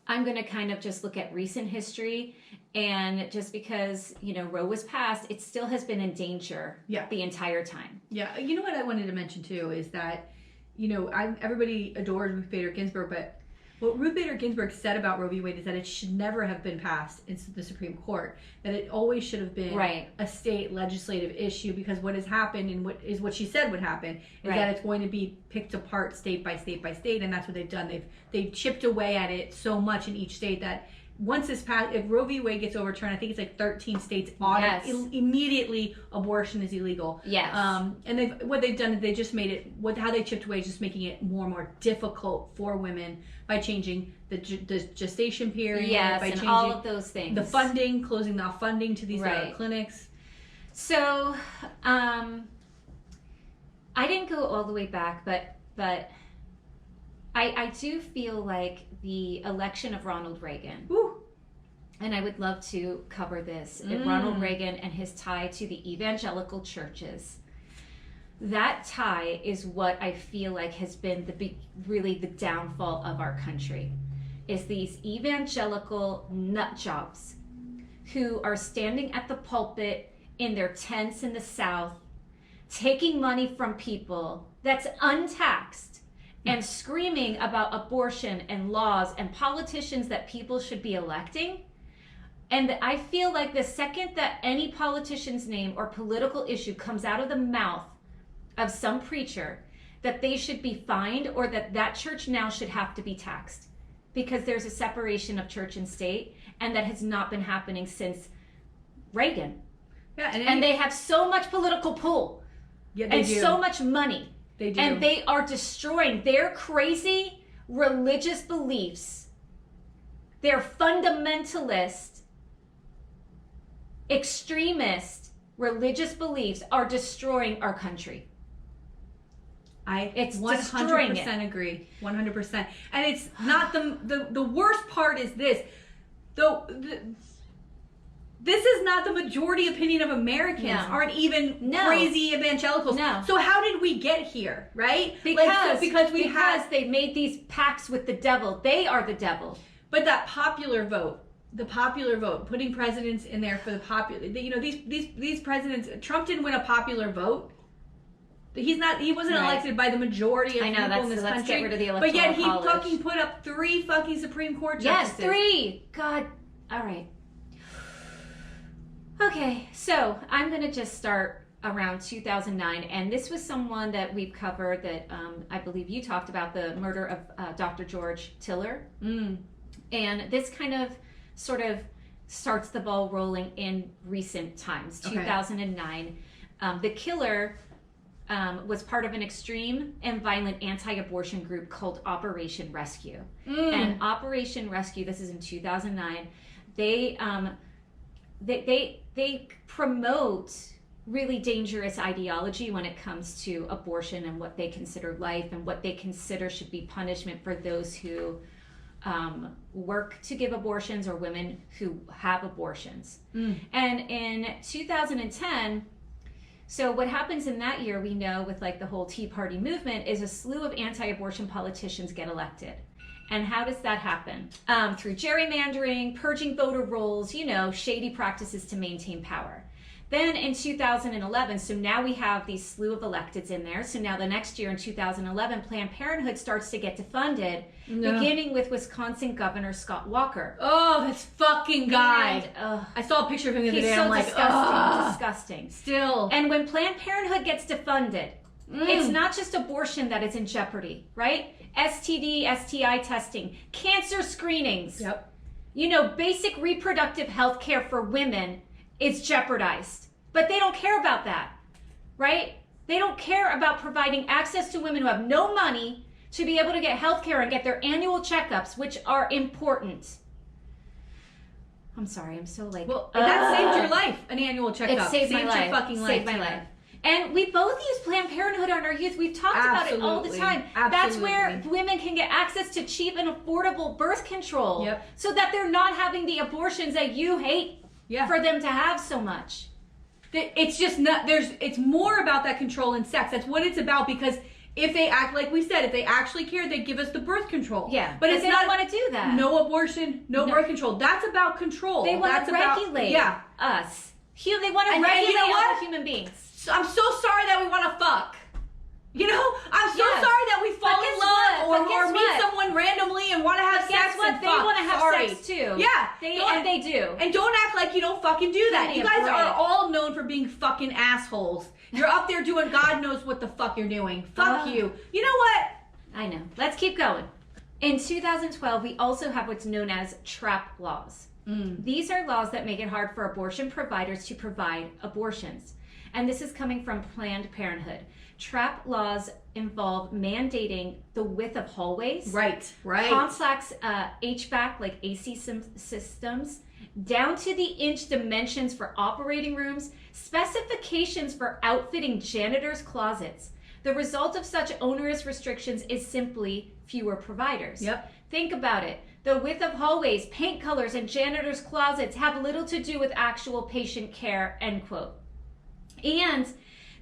going to kind of just look at recent history, and just because, Roe was passed, it still has been in danger the entire time. Yeah. You know what I wanted to mention too is that, everybody adores Ruth Bader Ginsburg, but what Ruth Bader Ginsburg said about Roe v. Wade is that it should never have been passed in the Supreme Court, that it always should have been a state legislative issue, because what has happened, and what she said would happen, is that it's going to be picked apart state by state by state, and that's what they've done. They've chipped away at it so much in each state that once this passed, if Roe v. Wade gets overturned, I think it's 13 states immediately abortion is illegal. Yes. And what they've done is they just made it, how they chipped away is just making it more and more difficult for women by changing the gestation period, by changing all of those things. The funding, closing off funding to these clinics. So, I didn't go all the way back, but I do feel like the election of Ronald Reagan, and I would love to cover this, Ronald Reagan and his tie to the evangelical churches. That tie is what I feel like has been really the downfall of our country, is these evangelical nut jobs who are standing at the pulpit in their tents in the South, taking money from people that's untaxed and screaming about abortion and laws and politicians that people should be electing. And I feel like the second that any politician's name or political issue comes out of the mouth of some preacher, that they should be fined, or that church now should have to be taxed, because there's a separation of church and state, and that has not been happening since Reagan. Yeah, and they have so much political pull, and so much money. They do. And they are destroying their crazy religious beliefs. Their fundamentalist, extremist religious beliefs are destroying our country. It's destroying 100% agree. 100%. And it's not the worst part is this. This is not the majority opinion of Americans. No. Aren't even No. crazy evangelicals. No. So how did we get here, right? Because they they made these pacts with the devil. They are the devil. But that popular vote, putting presidents in there for the popular, these presidents, Trump didn't win a popular vote. He wasn't Right. elected by the majority of people in this let's country. get rid of the but yet he Electoral College. fucking put up 3 fucking Supreme Court Yes, justices. 3. God. All right. Okay, so I'm going to just start around 2009, and this was someone that we've covered that I believe you talked about, the murder of Dr. George Tiller. And this kind of sort of starts the ball rolling in recent times, 2009. The killer was part of an extreme and violent anti-abortion group called Operation Rescue. And Operation Rescue, this is in 2009, they promote really dangerous ideology when it comes to abortion and what they consider life and what they consider should be punishment for those who work to give abortions or women who have abortions. And in 2010, so what happens in that year, we know with like the whole Tea Party movement, is a slew of anti-abortion politicians get elected. And how does that happen? Through gerrymandering, purging voter rolls, shady practices to maintain power. Then in 2011, so now we have these slew of electeds in there. So now the next year in 2011, Planned Parenthood starts to get defunded, beginning with Wisconsin Governor Scott Walker. Oh, this fucking guy. And, I saw a picture of him the other day. He's so I'm like, disgusting. Still. And when Planned Parenthood gets defunded, it's not just abortion that is in jeopardy, right? STD, STI testing, cancer screenings. Yep. Basic reproductive health care for women is jeopardized. But they don't care about that, right? They don't care about providing access to women who have no money to be able to get health care and get their annual checkups, which are important. I'm sorry, I'm so like... Well, that saved your life, an annual checkup. It saved my life. Your fucking life. Saved my life. And we both use Planned Parenthood on our youth. We've talked about it all the time. That's where women can get access to cheap and affordable birth control. So that they're not having the abortions that you hate for them to have so much. It's just not, it's more about that control and sex. That's what it's about, because if they act, like we said, if they actually cared, they'd give us the birth control. Yeah. But it's they not, don't want to do that. No abortion, no birth control. That's about control. They want to regulate us. They want to regulate other human beings. I'm so sorry that we want to fuck. I'm so sorry that we fall in love or meet someone randomly and want to have sex. Guess what? They want to have sex too. Yeah. They do. And don't act like you don't fucking do that. You guys are all known for being fucking assholes. You're up there doing God knows what the fuck you're doing. Fuck you. You know what? I know. Let's keep going. In 2012, we also have what's known as trap laws. These are laws that make it hard for abortion providers to provide abortions. And this is coming from Planned Parenthood. Trap laws involve mandating the width of hallways. Right. Complex HVAC, like AC systems, down to the inch dimensions for operating rooms, specifications for outfitting janitors' closets. The result of such onerous restrictions is simply fewer providers. Yep. Think about it. The width of hallways, paint colors, and janitors' closets have little to do with actual patient care, end quote. And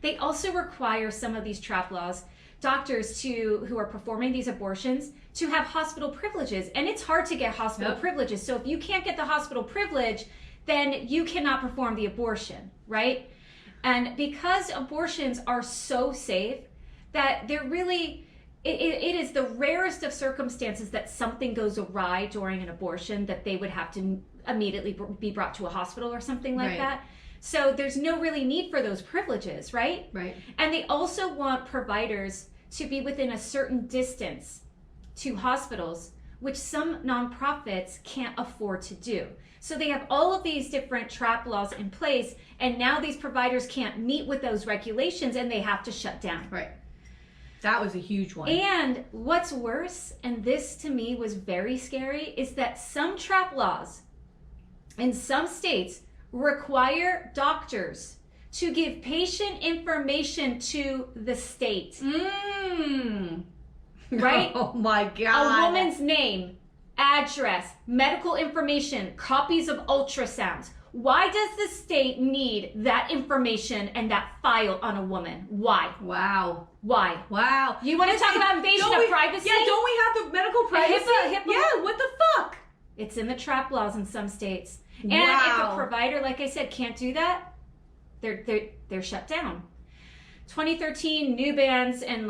they also require some of these trap laws, doctors who are performing these abortions, to have hospital privileges. And it's hard to get hospital privileges. So if you can't get the hospital privilege, then you cannot perform the abortion, right? And because abortions are so safe that they're really, it is the rarest of circumstances that something goes awry during an abortion that they would have to immediately be brought to a hospital or something like that. So there's no really need for those privileges, right? Right. And they also want providers to be within a certain distance to hospitals, which some nonprofits can't afford to do. So they have all of these different trap laws in place, and now these providers can't meet with those regulations and they have to shut down. Right. That was a huge one. And what's worse, and this to me was very scary, is that some trap laws in some states require doctors to give patient information to the state. Right? Oh my God. A woman's name, address, medical information, copies of ultrasounds. Why does the state need that information and that file on a woman? Why? Wow. Why? Wow. You want to talk about invasion of privacy? Yeah, don't we have the medical privacy? HIPAA? Yeah, what the fuck? It's in the trap laws in some states. And Wow. if a provider, like I said, can't do that, they're shut down. 2013, new bans and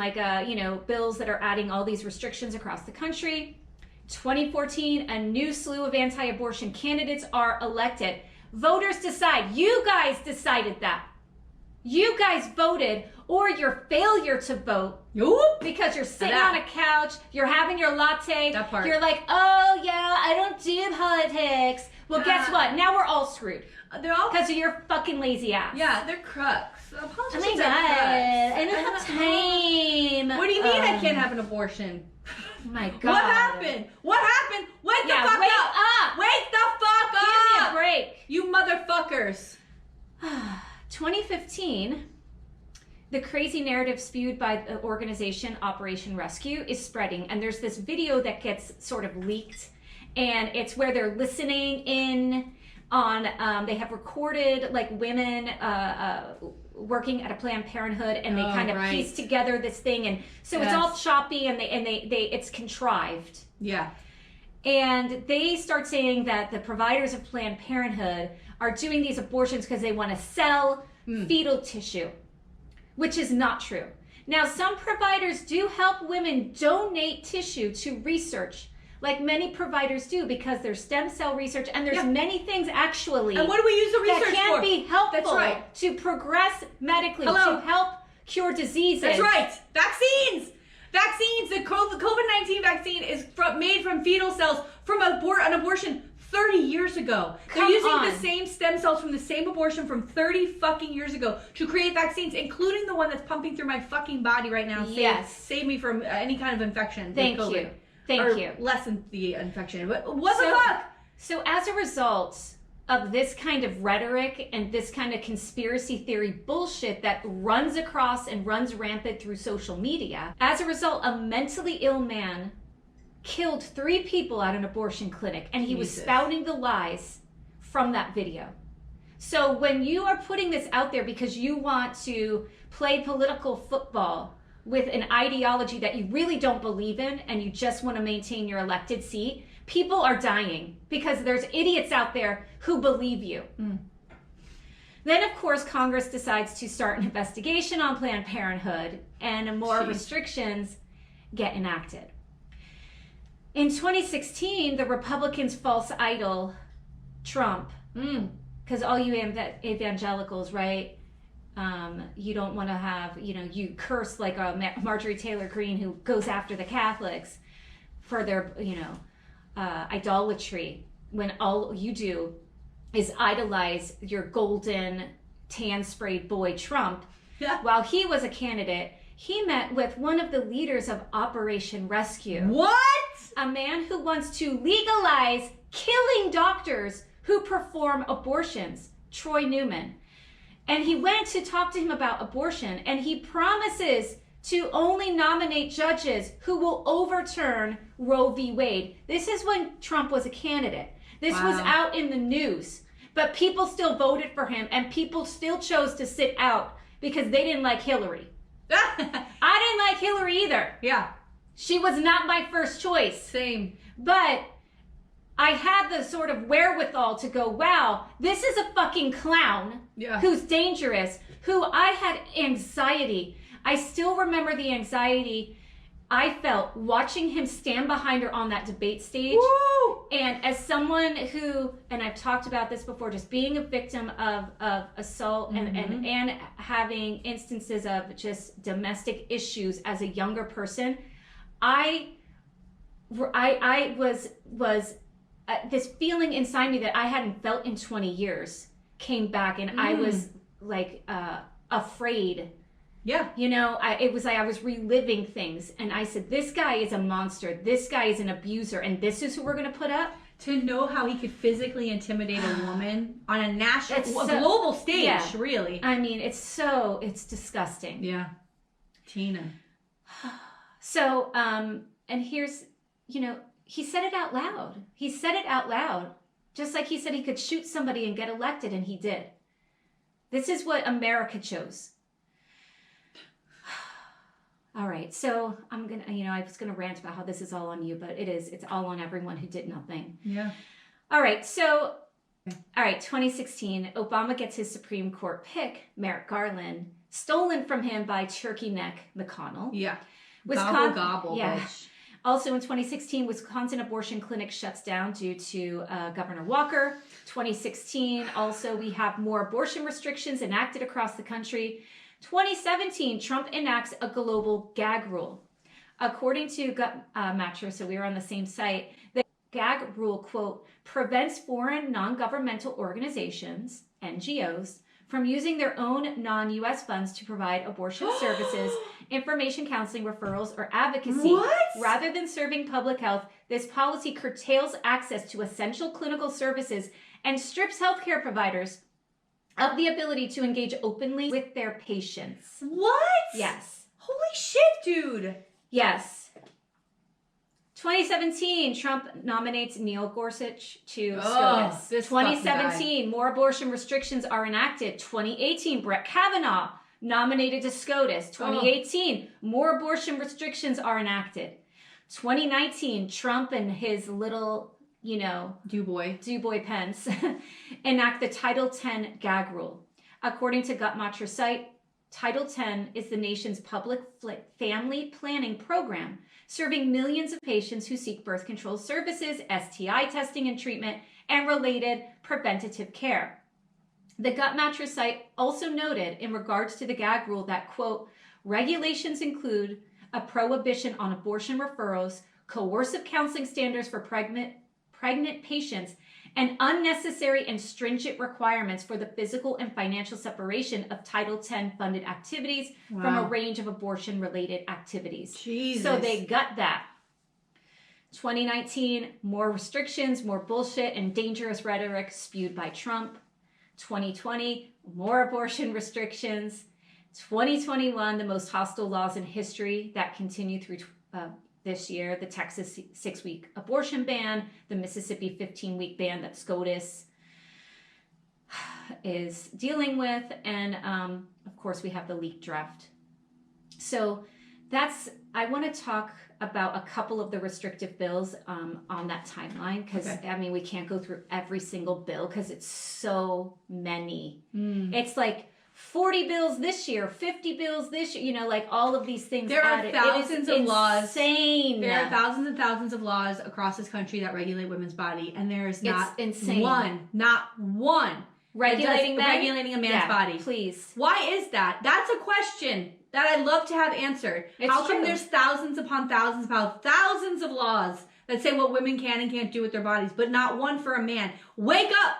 bills that are adding all these restrictions across the country. 2014, a new slew of anti-abortion candidates are elected. Voters decide. You guys decided that. You guys voted, or your failure to vote Oop. because you're sitting That. on a couch, you're having your latte, That part. you're like, oh yeah, I don't do politics. Well, guess what? Now we're all screwed They're all... because of your fucking lazy ass. Yeah, they're crooks. Oh my Politicians god, are crooks. I don't have time. What do you mean I can't have an abortion? Oh my god. What happened? What happened? Wake the fuck wake up! up. Wake the fuck Give me up! a break. You motherfuckers. 2015, the crazy narrative spewed by the organization Operation Rescue is spreading, and there's this video that gets sort of leaked, and it's where they're listening in on, they have recorded like women working at a Planned Parenthood, and they kind of piece together this thing, and so it's all choppy, and they it's contrived. Yeah. And they start saying that the providers of Planned Parenthood are doing these abortions because they want to sell fetal tissue, which is not true. Now, some providers do help women donate tissue to research, like many providers do, because there's stem cell research, and there's many things actually And what do we use the research that can for? be helpful That's right. to progress medically, Hello. to help cure diseases. That's right. Vaccines. Vaccines. The COVID-19 vaccine is made from fetal cells from an abortion 30 years ago. They're using the same stem cells from the same abortion from 30 fucking years ago to create vaccines, including the one that's pumping through my fucking body right now. Save me from any kind of infection. Thank you. Thank you. Lessen the infection. But what the fuck? So as a result of this kind of rhetoric and this kind of conspiracy theory bullshit that runs across and runs rampant through social media, as a result, a mentally ill man killed 3 people at an abortion clinic, and he was spouting the lies from that video. So when you are putting this out there because you want to play political football with an ideology that you really don't believe in and you just want to maintain your elected seat, people are dying because there's idiots out there who believe you. Then, of course, Congress decides to start an investigation on Planned Parenthood, and more restrictions get enacted. In 2016, the Republicans' false idol, Trump, because all you evangelicals, right, you don't want to have, you curse like Marjorie Taylor Greene, who goes after the Catholics for their, idolatry, when all you do is idolize your golden tan sprayed boy Trump. While he was a candidate, he met with one of the leaders of Operation Rescue. What? A man who wants to legalize killing doctors who perform abortions, Troy Newman. And he went to talk to him about abortion, and he promises to only nominate judges who will overturn Roe v. Wade. This is when Trump was a candidate. This was out in the news, but people still voted for him, and people still chose to sit out because they didn't like Hillary. I didn't like Hillary either. Yeah. She was not my first choice. Same. But I had the sort of wherewithal to go, wow, this is a fucking clown who's dangerous, who I had anxiety. I still remember the anxiety I felt watching him stand behind her on that debate stage. Woo! And as someone who, and I've talked about this before, just being a victim of assault and having instances of just domestic issues as a younger person, I was this feeling inside me that I hadn't felt in 20 years came back, and I was like afraid. Yeah. You know, it was like I was reliving things, and I said, this guy is a monster. This guy is an abuser, and this is who we're going to put up. To know how he could physically intimidate a woman on a national, It's global stage, yeah. really. I mean, it's disgusting. Yeah. Tina. So, and here's, you know, he said it out loud. He said it out loud. Just like he said he could shoot somebody and get elected, and he did. This is what America chose. All right, so I'm gonna, you know, I was gonna rant about how this is all on you, but it's all on everyone who did nothing. Yeah. All right, so, all right, 2016, Obama gets his Supreme Court pick, Merrick Garland, stolen from him by turkey neck McConnell. Yeah. Wisconsin, Gobble, yeah. bitch. Also in 2016, Wisconsin abortion clinic shuts down due to Governor Walker. 2016, also we have more abortion restrictions enacted across the country. 2017, Trump enacts a global gag rule. According to Gut Matcher, so we were on the same site, the gag rule, quote, prevents foreign non-governmental organizations, NGOs, from using their own non-U.S. funds to provide abortion services, information counseling, referrals, or advocacy. What? Rather than serving public health, this policy curtails access to essential clinical services and strips healthcare providers of the ability to engage openly with their patients. What? Yes. Holy shit, dude. Yes. 2017, Trump nominates Neil Gorsuch to SCOTUS. This 2017, more abortion restrictions are enacted. 2018, Brett Kavanaugh nominated to SCOTUS. 2018, more abortion restrictions are enacted. 2019, Trump and his little, you know, DuBois Pence enact the Title X gag rule. According to Guttmacher's site, Title X is the nation's public family planning program, serving millions of patients who seek birth control services, STI testing and treatment, and related preventative care. The Guttmacher site also noted in regards to the gag rule that, quote, regulations include a prohibition on abortion referrals, coercive counseling standards for pregnant patients, and unnecessary and stringent requirements for the physical and financial separation of Title X funded activities from a range of abortion-related activities. Jesus. So they got that. 2019, more restrictions, more bullshit, and dangerous rhetoric spewed by Trump. 2020, more abortion restrictions. 2021, the most hostile laws in history that continue through this year, the Texas 6-week abortion ban, the Mississippi 15-week ban that SCOTUS is dealing with, and of course we have the leaked draft. So I want to talk about a couple of the restrictive bills on that timeline, because I mean we can't go through every single bill because it's so many. It's like 40 bills this year, 50 bills this year, you know, like all of these things. There are thousands of laws. Insane. There are thousands and thousands of laws across this country that regulate women's body, and there is not one regulating a man's body. Please. Why is that? That's a question that I'd love to have answered. How come there's thousands upon thousands of laws that say what women can and can't do with their bodies, but not one for a man? Wake up!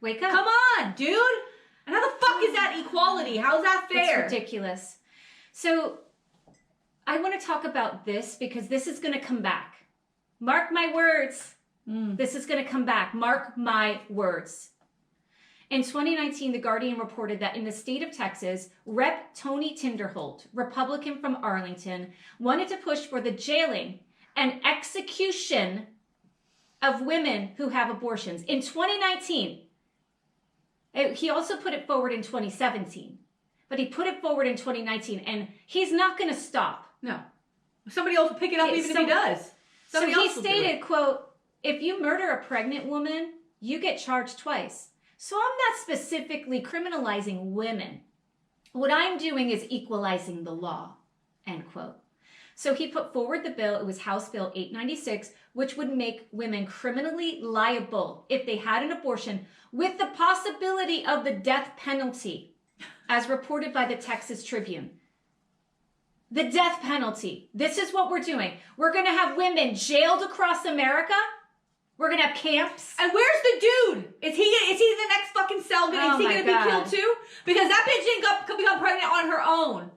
Wake up! Come on, dude! And how the fuck is that equality? How's that fair? It's ridiculous. So I want to talk about this because this is going to come back. Mark my words. This is going to come back. Mark my words. In 2019, The Guardian reported that in the state of Texas, Rep. Tony Tinderholt, Republican from Arlington, wanted to push for the jailing and execution of women who have abortions. In 2019, he also put it forward in 2017, but he put it forward in 2019, and he's not going to stop. No. Somebody else will pick it up even if he does. So he stated, quote, if you murder a pregnant woman, you get charged twice. So I'm not specifically criminalizing women. What I'm doing is equalizing the law, end quote. So he put forward the bill. It was House Bill 896, which would make women criminally liable if they had an abortion with the possibility of the death penalty, as reported by the Texas Tribune. The death penalty. This is what we're doing. We're going to have women jailed across America. We're going to have camps. And where's the dude? Is he the next fucking cell? Is he going to be killed too? Because that bitch ain't gonna become pregnant on her own.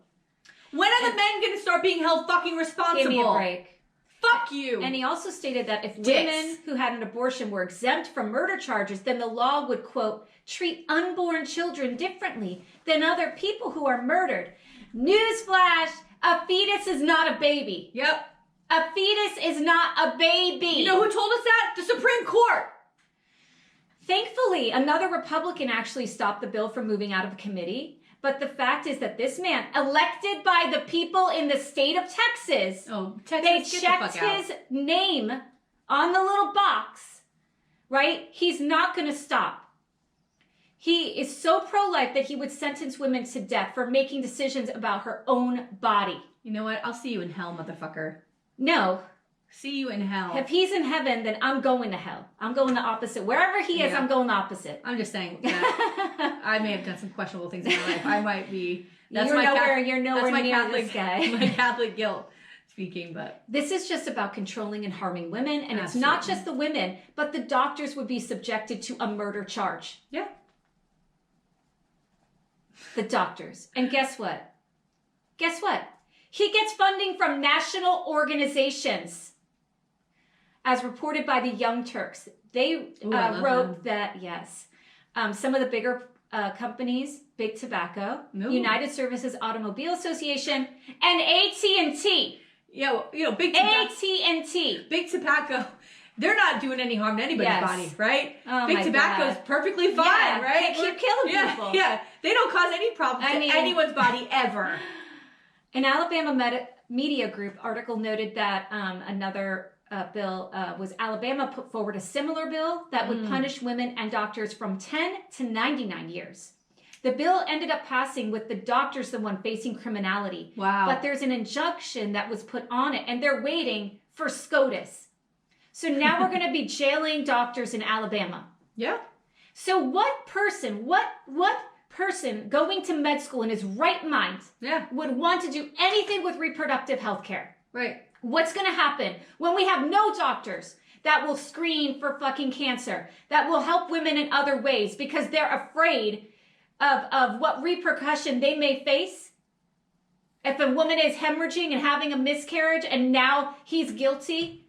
When are the men going to start being held fucking responsible? Give me a break. Fuck you. And he also stated that if women who had an abortion were exempt from murder charges, then the law would, quote, treat unborn children differently than other people who are murdered. Newsflash, a fetus is not a baby. Yep. A fetus is not a baby. You know who told us that? The Supreme Court. Thankfully, another Republican actually stopped the bill from moving out of the committee. But the fact is that this man, elected by the people in the state of Texas, they checked his name on the little box, right? He's not going to stop. He is so pro-life that he would sentence women to death for making decisions about her own body. You know what? I'll see you in hell, motherfucker. No. See you in hell. If he's in heaven, then I'm going to hell. I'm going the opposite. Wherever he is, I'm going the opposite. I'm just saying that I may have done some questionable things in my life. I might be. You're nowhere near this guy. My Catholic guilt speaking, but this is just about controlling and harming women, and Absolutely. it's not just the women, but the doctors would be subjected to a murder charge. Yeah. The doctors. And guess what? Guess what? He gets funding from national organizations. As reported by the Young Turks, they wrote that, yes, some of the bigger companies, Big Tobacco, United Services Automobile Association, and AT&T. Big Tobacco. AT&T. Big Tobacco. They're not doing any harm to anybody's body, right? Oh Big Tobacco is perfectly fine, right? They keep killing people. Yeah, they don't cause any problems to anyone's body ever. An Alabama media group article noted that another bill was Alabama put forward a similar bill that would punish women and doctors from 10 to 99 years. The bill ended up passing with the doctors the one facing criminality. Wow. But there's an injunction that was put on it, and they're waiting for SCOTUS. So now we're going to be jailing doctors in Alabama. Yeah. So what person going to med school in his right mind would want to do anything with reproductive health care? Right. What's going to happen when we have no doctors that will screen for fucking cancer, that will help women in other ways because they're afraid of what repercussion they may face? If a woman is hemorrhaging and having a miscarriage and now he's guilty,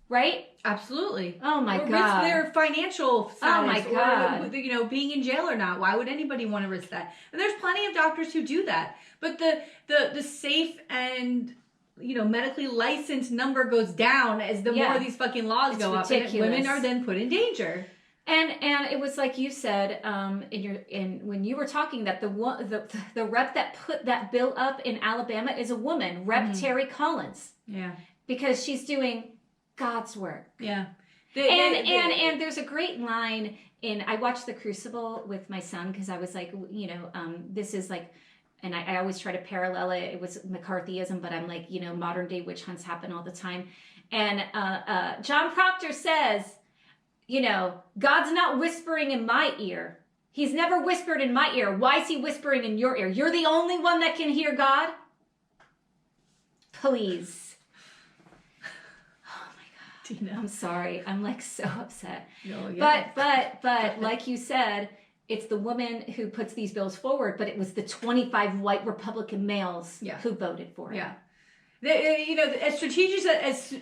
right? Absolutely. Oh my God. Risk their financial status. Oh my God. Or, being in jail or not. Why would anybody want to risk that? And there's plenty of doctors who do that. But the safe and medically licensed number goes down as the more these fucking laws go up, and women are then put in danger. And it was like you said when you were talking that the rep that put that bill up in Alabama is a woman, Rep Terry Collins. Yeah, because she's doing God's work. Yeah, and there's a great line in. I watched The Crucible with my son because I was like, this is like. And I always try to parallel it. It was McCarthyism, but I'm like, modern day witch hunts happen all the time. And John Proctor says, God's not whispering in my ear. He's never whispered in my ear. Why is he whispering in your ear? You're the only one that can hear God? Please. Oh my God. Tina. I'm sorry. I'm like so upset. No, yeah. But like you said, it's the woman who puts these bills forward, but it was the 25 white Republican males who voted for it. Yeah. As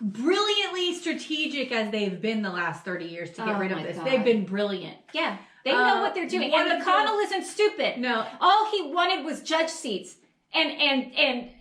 brilliantly strategic as they've been the last 30 years to get rid of this, they've been brilliant. Yeah. They know what they're doing. And McConnell isn't stupid. No. All he wanted was judge seats. And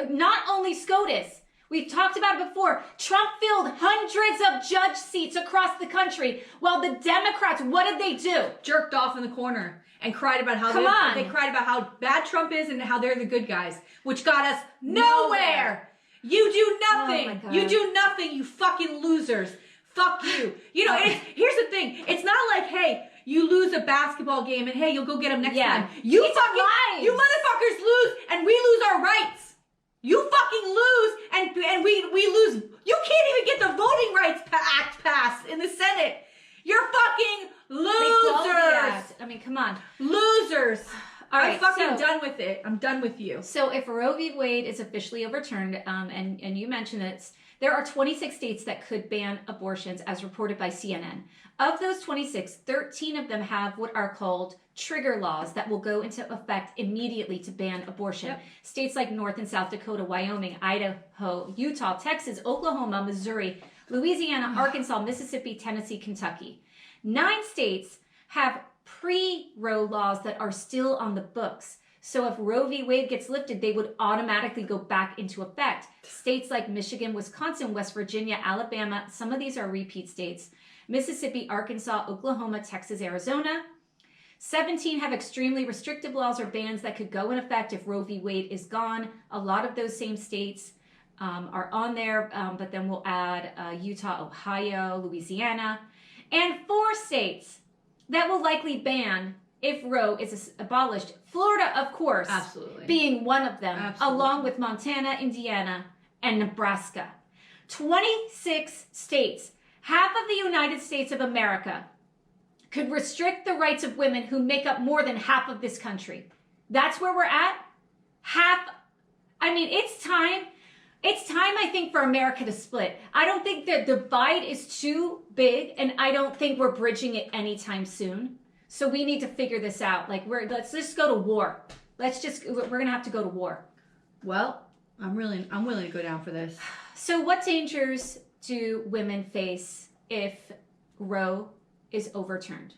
not only SCOTUS. We've talked about it before. Trump filled hundreds of judge seats across the country, while the Democrats, what did they do? Jerked off in the corner and cried about how they cried about how bad Trump is and how they're the good guys, which got us nowhere. You do nothing. You do nothing, you fucking losers. Fuck you. You know, here's the thing. It's not like, hey, you lose a basketball game and hey, you'll go get them next time. You motherfuckers lose and we lose our rights. You fucking lose and we lose. You can't even get the Voting Rights Act passed in the Senate. You're fucking losers. I mean, come on. Losers. All right, I'm fucking done with it. I'm done with you. So if Roe v. Wade is officially overturned, and you mentioned it, there are 26 states that could ban abortions as reported by CNN. Of those 26, 13 of them have what are called trigger laws that will go into effect immediately to ban abortion. Yep. States like North and South Dakota, Wyoming, Idaho, Utah, Texas, Oklahoma, Missouri, Louisiana, Arkansas, Mississippi, Tennessee, Kentucky. 9 states have pre-Roe laws that are still on the books. So if Roe v. Wade gets lifted, they would automatically go back into effect. States like Michigan, Wisconsin, West Virginia, Alabama, some of these are repeat states, Mississippi, Arkansas, Oklahoma, Texas, Arizona. 17 have extremely restrictive laws or bans that could go in effect if Roe v. Wade is gone. A lot of those same states are on there, but then we'll add Utah, Ohio, Louisiana, and 4 states that will likely ban if Roe is abolished. Florida, of course, absolutely, being one of them, absolutely, along with Montana, Indiana, and Nebraska. 26 states, half of the United States of America, could restrict the rights of women who make up more than half of this country. That's where we're at. Half. I mean, it's time. It's time, I think, for America to split. I don't think the divide is too big, and I don't think we're bridging it anytime soon. So we need to figure this out. Like, let's just go to war. We're gonna have to go to war. Well, I'm willing to go down for this. So what dangers do women face if Roe is overturned?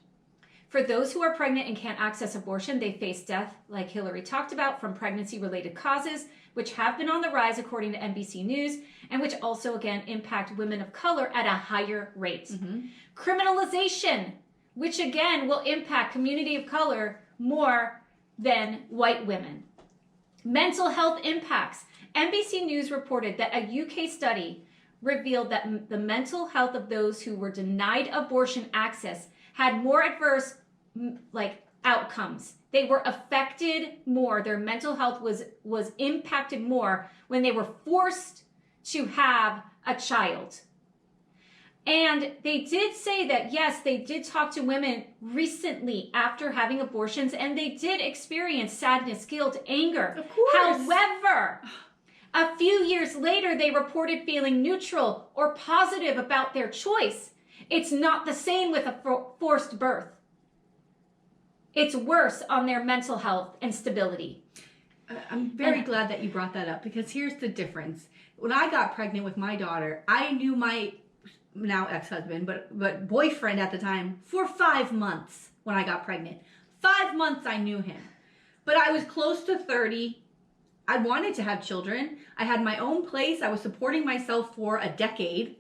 For those who are pregnant and can't access abortion, they face death, like Hillary talked about, from pregnancy-related causes, which have been on the rise according to NBC News, and which also, again, impact women of color at a higher rate. Mm-hmm. Criminalization, which again will impact community of color more than white women. Mental health impacts. NBC News reported that a UK study revealed that the mental health of those who were denied abortion access had more adverse outcomes. They were affected more. Their mental health was impacted more when they were forced to have a child. And they did say that, yes, they did talk to women recently after having abortions, and they did experience sadness, guilt, anger. Of course. However, a few years later, they reported feeling neutral or positive about their choice. It's not the same with a forced birth. It's worse on their mental health and stability. I'm very glad that you brought that up, because here's the difference. When I got pregnant with my daughter, I knew my now ex-husband, but boyfriend at the time for 5 months when I got pregnant. 5 months I knew him. But I was close to 30. I wanted to have children. I had my own place. I was supporting myself for a decade,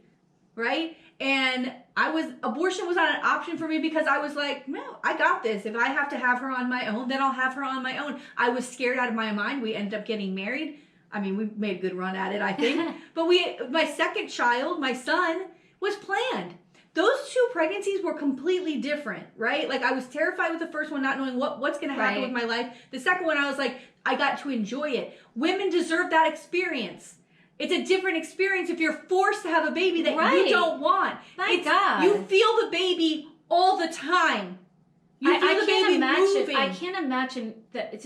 right? And abortion was not an option for me, because I was like, no, I got this. If I have to have her on my own, then I'll have her on my own. I was scared out of my mind. We ended up getting married. I mean, we made a good run at it, I think. But my second child, my son, was planned. Those 2 pregnancies were completely different, right? Like, I was terrified with the first one, not knowing what's going to happen with my life. The second one, I was like, I got to enjoy it. Women deserve that experience. It's a different experience if you're forced to have a baby that you don't want. My God. You feel the baby all the time. You feel the baby moving. I can't imagine that it's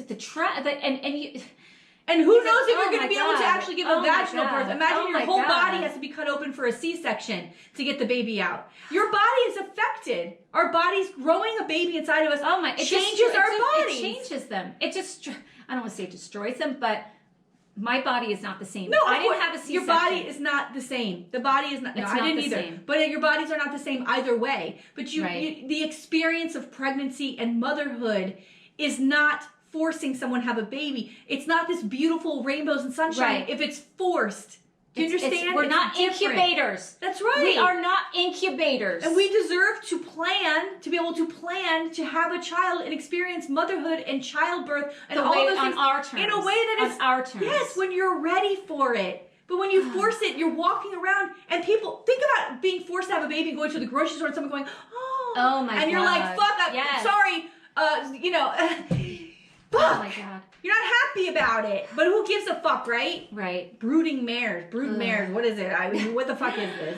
and who knows if you're going to be able to actually give a vaginal birth. Imagine your whole body has to be cut open for a C-section to get the baby out. Your body is affected. Our body's growing a baby inside of us. It changes our bodies. It changes them. It just, I don't want to say it destroys them, but my body is not the same. No, I didn't have a C-section. Your body is not the same. The body is not. No, I didn't either. Same. But your bodies are not the same either way. But the experience of pregnancy and motherhood is not forcing someone to have a baby. It's not this beautiful rainbows and sunshine if it's forced. Do you understand? We're not incubators. That's right. We are not incubators. And we deserve to be able to plan to have a child and experience motherhood and childbirth and all those things on our terms. In a way that is on our terms. Yes, when you're ready for it. But when you force it, you're walking around, and people think about being forced to have a baby, going to the grocery store, and someone going, Oh my god. And you're like, fuck, Yes. sorry, fuck. Oh my god. You're not happy about it, but who gives a fuck, right? Right. Brood mares, what is it? I mean, what the fuck is this?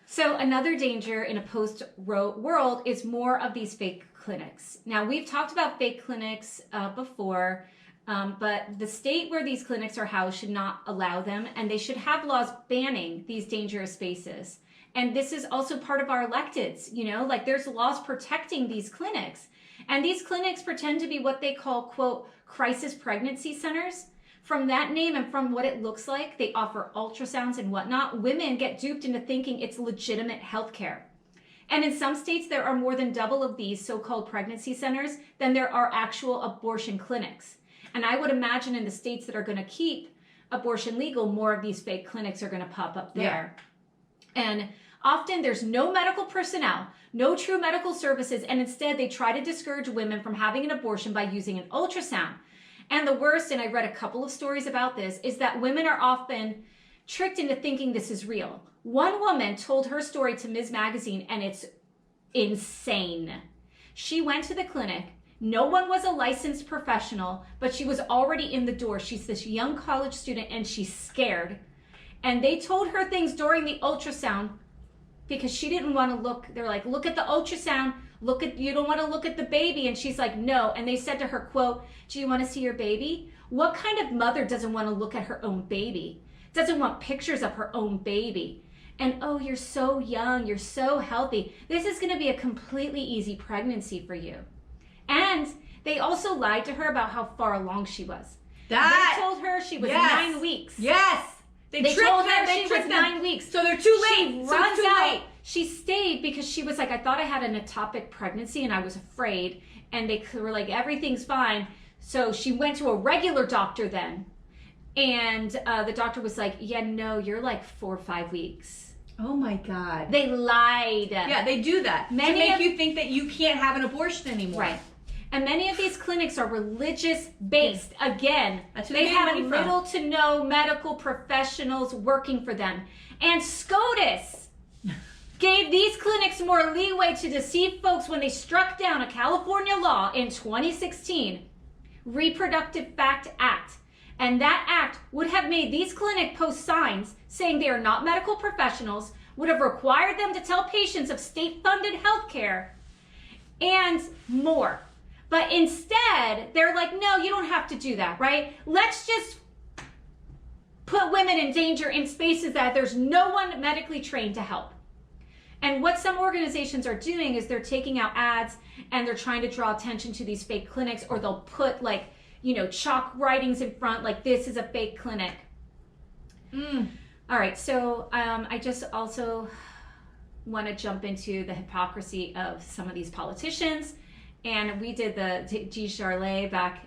So another danger in a post-Roe world is more of these fake clinics. Now, we've talked about fake clinics before, but the state where these clinics are housed should not allow them, and they should have laws banning these dangerous spaces. And this is also part of our electeds, like there's laws protecting these clinics. And these clinics pretend to be what they call, quote, crisis pregnancy centers. From that name and from what it looks like, they offer ultrasounds and whatnot. Women get duped into thinking it's legitimate healthcare. And in some states, there are more than double of these so-called pregnancy centers than there are actual abortion clinics. And I would imagine in the states that are going to keep abortion legal, more of these fake clinics are going to pop up there. Yeah. And often there's no medical personnel, no true medical services, and instead they try to discourage women from having an abortion by using an ultrasound. And the worst, and I read a couple of stories about this, is that women are often tricked into thinking this is real. One woman told her story to Ms. Magazine, and it's insane. She went to the clinic. No one was a licensed professional, but she was already in the door. She's this young college student, and she's scared. And they told her things during the ultrasound because she didn't want to look. They're like, look at the ultrasound. You don't want to look at the baby. And she's like, no. And they said to her, quote, do you want to see your baby? What kind of mother doesn't want to look at her own baby? Doesn't want pictures of her own baby? And, oh, you're so young. You're so healthy. This is going to be a completely easy pregnancy for you. And they also lied to her about how far along she was. They told her she was 9 weeks. Yes. They told her she was 9 weeks. So they're too late. She runs out. She stayed because she was like, I thought I had an ectopic pregnancy and I was afraid. And they were like, everything's fine. So she went to a regular doctor then. And the doctor was like, yeah, no, you're like 4 or 5 weeks. Oh my God. They lied. Yeah, they do that. To make you think that you can't have an abortion anymore. Right. And many of these clinics are religious based. Again, they have little to no medical professionals working for them. And SCOTUS gave these clinics more leeway to deceive folks when they struck down a California law in 2016, Reproductive Fact Act. And that act would have made these clinics post signs saying they are not medical professionals, would have required them to tell patients of state-funded health care, and more. But instead, they're like, no, you don't have to do that, right? Let's just put women in danger in spaces that there's no one medically trained to help. And what some organizations are doing is they're taking out ads and they're trying to draw attention to these fake clinics, or they'll put chalk writings in front like this is a fake clinic. All right, so I just also want to jump into the hypocrisy of some of these politicians. And we did the G. Charlet back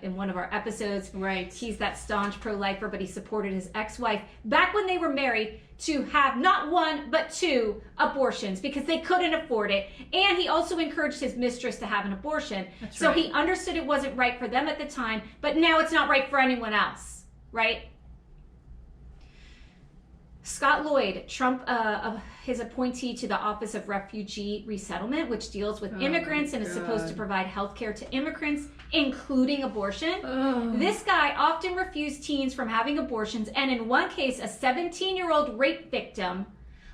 in one of our episodes. Right. He's that staunch pro-lifer, but he supported his ex-wife back when they were married to have not 1, but 2 abortions because they couldn't afford it. And he also encouraged his mistress to have an abortion. That's so right. he understood it wasn't right for them at the time, but now it's not right for anyone else, right? Scott Lloyd, his appointee to the Office of Refugee Resettlement, which deals with immigrants and is supposed to provide health care to immigrants, including abortion. This guy often refused teens from having abortions, and in one case, a 17-year-old rape victim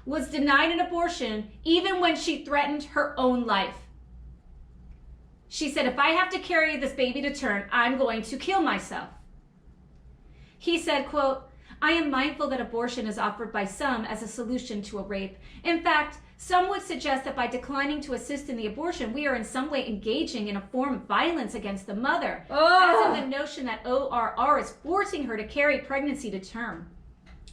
was denied an abortion even when she threatened her own life. She said, if I have to carry this baby to term, I'm going to kill myself. He said, quote, I am mindful that abortion is offered by some as a solution to a rape. In fact, some would suggest that by declining to assist in the abortion, we are in some way engaging in a form of violence against the mother, as in the notion that ORR is forcing her to carry pregnancy to term.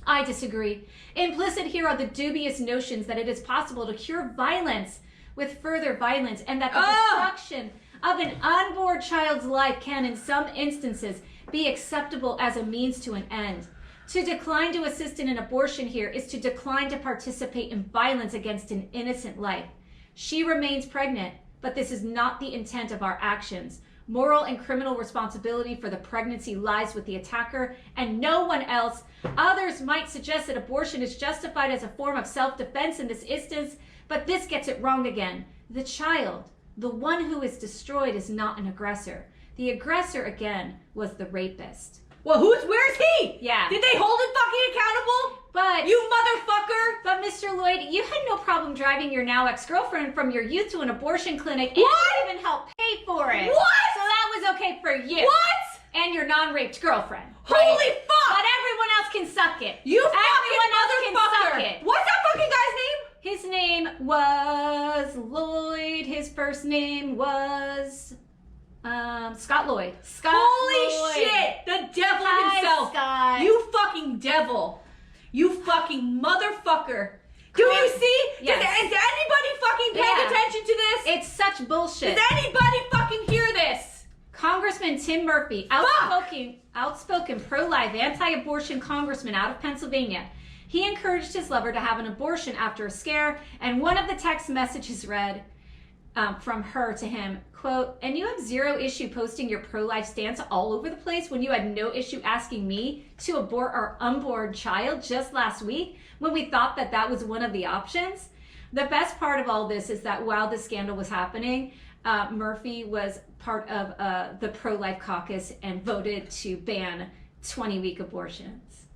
I disagree. Implicit here are the dubious notions that it is possible to cure violence with further violence, and that the destruction of an unborn child's life can, in some instances, be acceptable as a means to an end. To decline to assist in an abortion here is to decline to participate in violence against an innocent life. She remains pregnant, but this is not the intent of our actions. Moral and criminal responsibility for the pregnancy lies with the attacker and no one else. Others might suggest that abortion is justified as a form of self-defense in this instance, but this gets it wrong again. The child, the one who is destroyed, is not an aggressor. The aggressor, again, was the rapist. Well, where's he? Yeah. Did they hold him fucking accountable? But you motherfucker! But Mr. Lloyd, you had no problem driving your now ex-girlfriend from your youth to an abortion clinic and What? even help pay for it. What? So that was okay for you. What? And your non-raped girlfriend. Holy fuck! But everyone else can suck it. You Everyone else fucking can suck motherfucker! it. What's that fucking guy's name? His name was Lloyd. His first name was Scott Lloyd. Scott Holy Lloyd. shit! The devil Hi, himself. Scott. You fucking devil. You fucking motherfucker. Do you see? Yes. Is anybody fucking paying Yeah. attention to this? It's such bullshit. Does anybody fucking hear this? Congressman Tim Murphy, outspoken pro-life, anti-abortion congressman out of Pennsylvania. He encouraged his lover to have an abortion after a scare, and one of the text messages read from her to him, quote, "And you have zero issue posting your pro-life stance all over the place when you had no issue asking me to abort our unborn child just last week when we thought that that was one of the options?" The best part of all this is that while the scandal was happening, Murphy was part of the pro-life caucus and voted to ban 20-week abortions.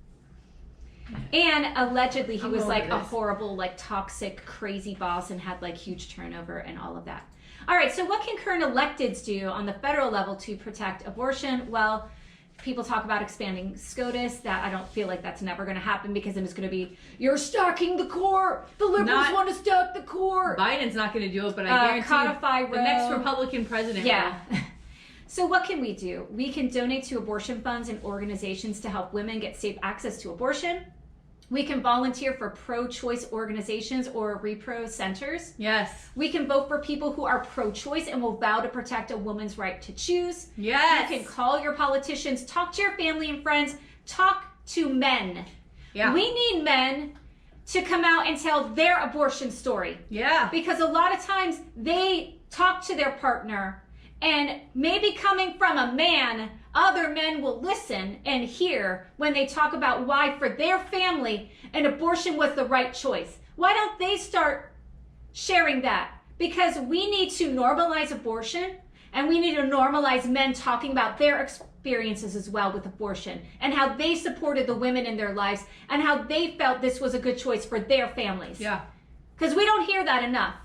And allegedly he was like a horrible, like toxic, crazy boss and had like huge turnover and all of that. All right, so what can current electeds do on the federal level to protect abortion? Well, people talk about expanding SCOTUS. That I don't feel like that's never going to happen because then it's going to be, you're stacking the court. The liberals want to stack the court. Biden's not going to do it, but I guarantee codify the next Republican president Yeah. will. So what can we do? We can donate to abortion funds and organizations to help women get safe access to abortion. We can volunteer for pro-choice organizations or repro centers. Yes. We can vote for people who are pro-choice and will vow to protect a woman's right to choose. Yes. You can call your politicians, talk to your family and friends, talk to men. Yeah. We need men to come out and tell their abortion story. Yeah. Because a lot of times they talk to their partner, and maybe coming from a man, other men will listen and hear when they talk about why for their family an abortion was the right choice. Why don't they start sharing that? Because we need to normalize abortion, and we need to normalize men talking about their experiences as well with abortion and how they supported the women in their lives and how they felt this was a good choice for their families. Yeah. Because we don't hear that enough.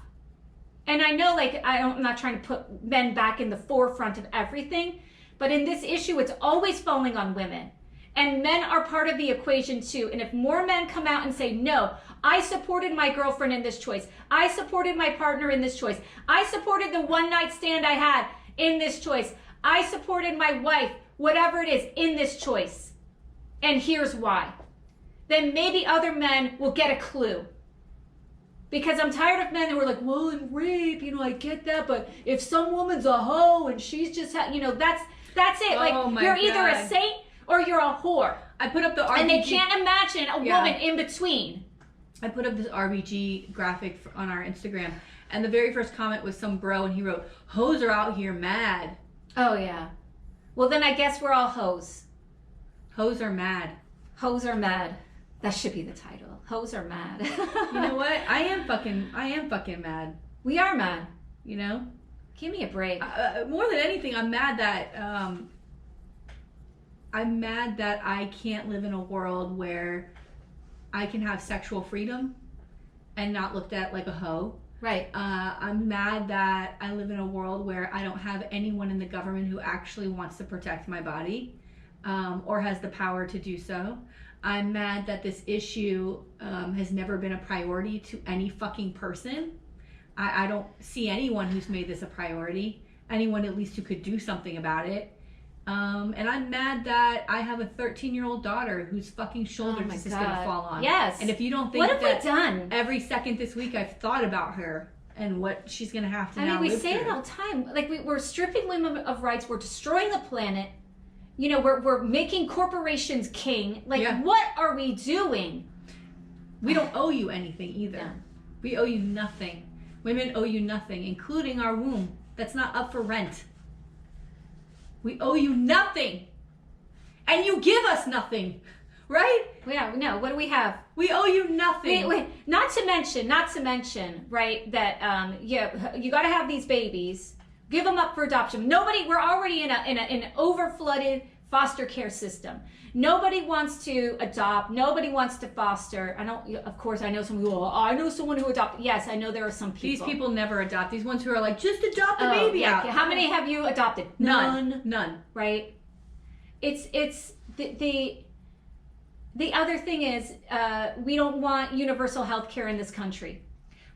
And I know, like, I'm not trying to put men back in the forefront of everything, but in this issue, it's always falling on women. And men are part of the equation too. And if more men come out and say, no, I supported my girlfriend in this choice. I supported my partner in this choice. I supported the one night stand I had in this choice. I supported my wife, whatever it is, in this choice. And here's why. Then maybe other men will get a clue. Because I'm tired of men who are like, well, in rape, I get that, but if some woman's a hoe and she's just, that's it. Like, you're either a saint or you're a whore. I put up the RBG. And they can't imagine a woman in between. I put up this RBG graphic on our Instagram, and the very first comment was some bro, and he wrote, hoes are out here mad. Oh, yeah. Well, then I guess we're all hoes. Hoes are mad. Hoes are mad. That should be the title. Hoes are mad. You know what? I am fucking mad. We are mad. You know? Give me a break. More than anything, I'm mad that I can't live in a world where I can have sexual freedom and not looked at like a hoe. Right. I'm mad that I live in a world where I don't have anyone in the government who actually wants to protect my body or has the power to do so. I'm mad that this issue has never been a priority to any fucking person. I don't see anyone who's made this a priority. Anyone at least who could do something about it. And I'm mad that I have a 13-year-old daughter whose fucking shoulders is just gonna fall on. Yes. And if you don't think what have that we done? every second this week I've thought about her and what she's gonna have to now we live say through. it all the time. Like we're stripping women of rights. We're destroying the planet. We're making corporations king. Like, what are we doing? We don't owe you anything either. No. We owe you nothing. Women owe you nothing, including our womb. That's not up for rent. We owe you nothing. And you give us nothing. Right? Yeah, no, what do we have? We owe you nothing. Wait, not to mention, right, that you got to have these babies, give them up for adoption. We're already in an over-flooded foster care system. Nobody wants to adopt. Nobody wants to foster. Of course, I know some people. Oh, I know someone who adopted. Yes, I know there are some people. These people never adopt. These ones who are like, just adopt the baby out. How many have you adopted? None. Right? It's the other thing is, we don't want universal health care in this country.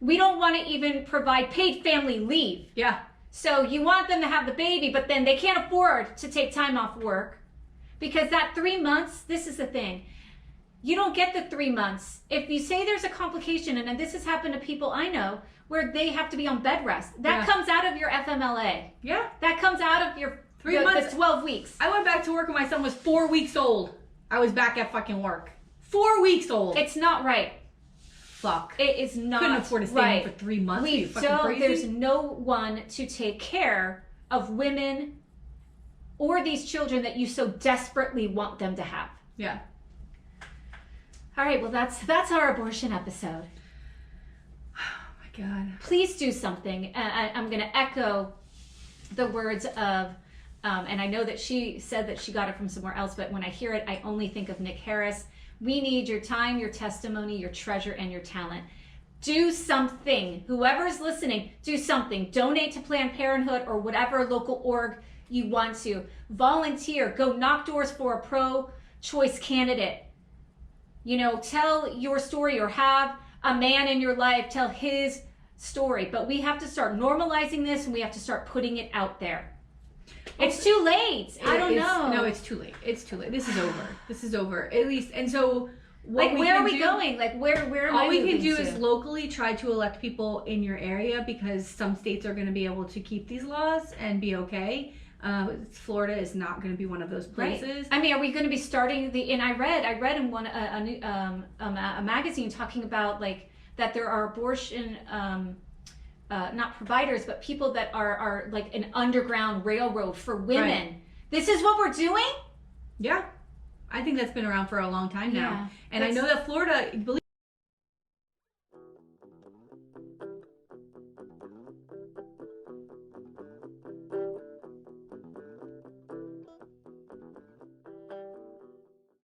We don't want to even provide paid family leave. Yeah. So you want them to have the baby, but then they can't afford to take time off work. Because that 3 months, this is the thing. You don't get the 3 months. If you say there's a complication, and this has happened to people I know, where they have to be on bed rest. That comes out of your FMLA. Yeah. That comes out of your 3 months. The 12 weeks. I went back to work when my son was 4 weeks old. I was back at fucking work. 4 weeks old. It's not right. Fuck. It is not right. Couldn't afford to stay home for 3 months. We don't. There's no one to take care of women or these children that you so desperately want them to have. Yeah. All right. Well, that's our abortion episode. Oh my God. Please do something. I'm going to echo the words of, and I know that she said that she got it from somewhere else, but when I hear it, I only think of Nick Harris. We need your time, your testimony, your treasure, and your talent. Do something. Whoever's listening, do something. Donate to Planned Parenthood or whatever local org you want to. Volunteer. Go knock doors for a pro-choice candidate. Tell your story, or have a man in your life tell his story. But we have to start normalizing this, and we have to start putting it out there. It's too late. I don't know. No, it's too late. It's too late. This is over. At least, and so where are we going? Like where am I? All we can do to? is locally try to elect people in your area, because some states are going to be able to keep these laws and be okay. Florida is not going to be one of those places. Right. I mean, are we going to be starting and I read in one a magazine talking about like that there are abortion not providers, but people that are like an underground railroad for women. Right. This is what we're doing? Yeah. I think that's been around for a long time now. Yeah, and I know that Florida, believe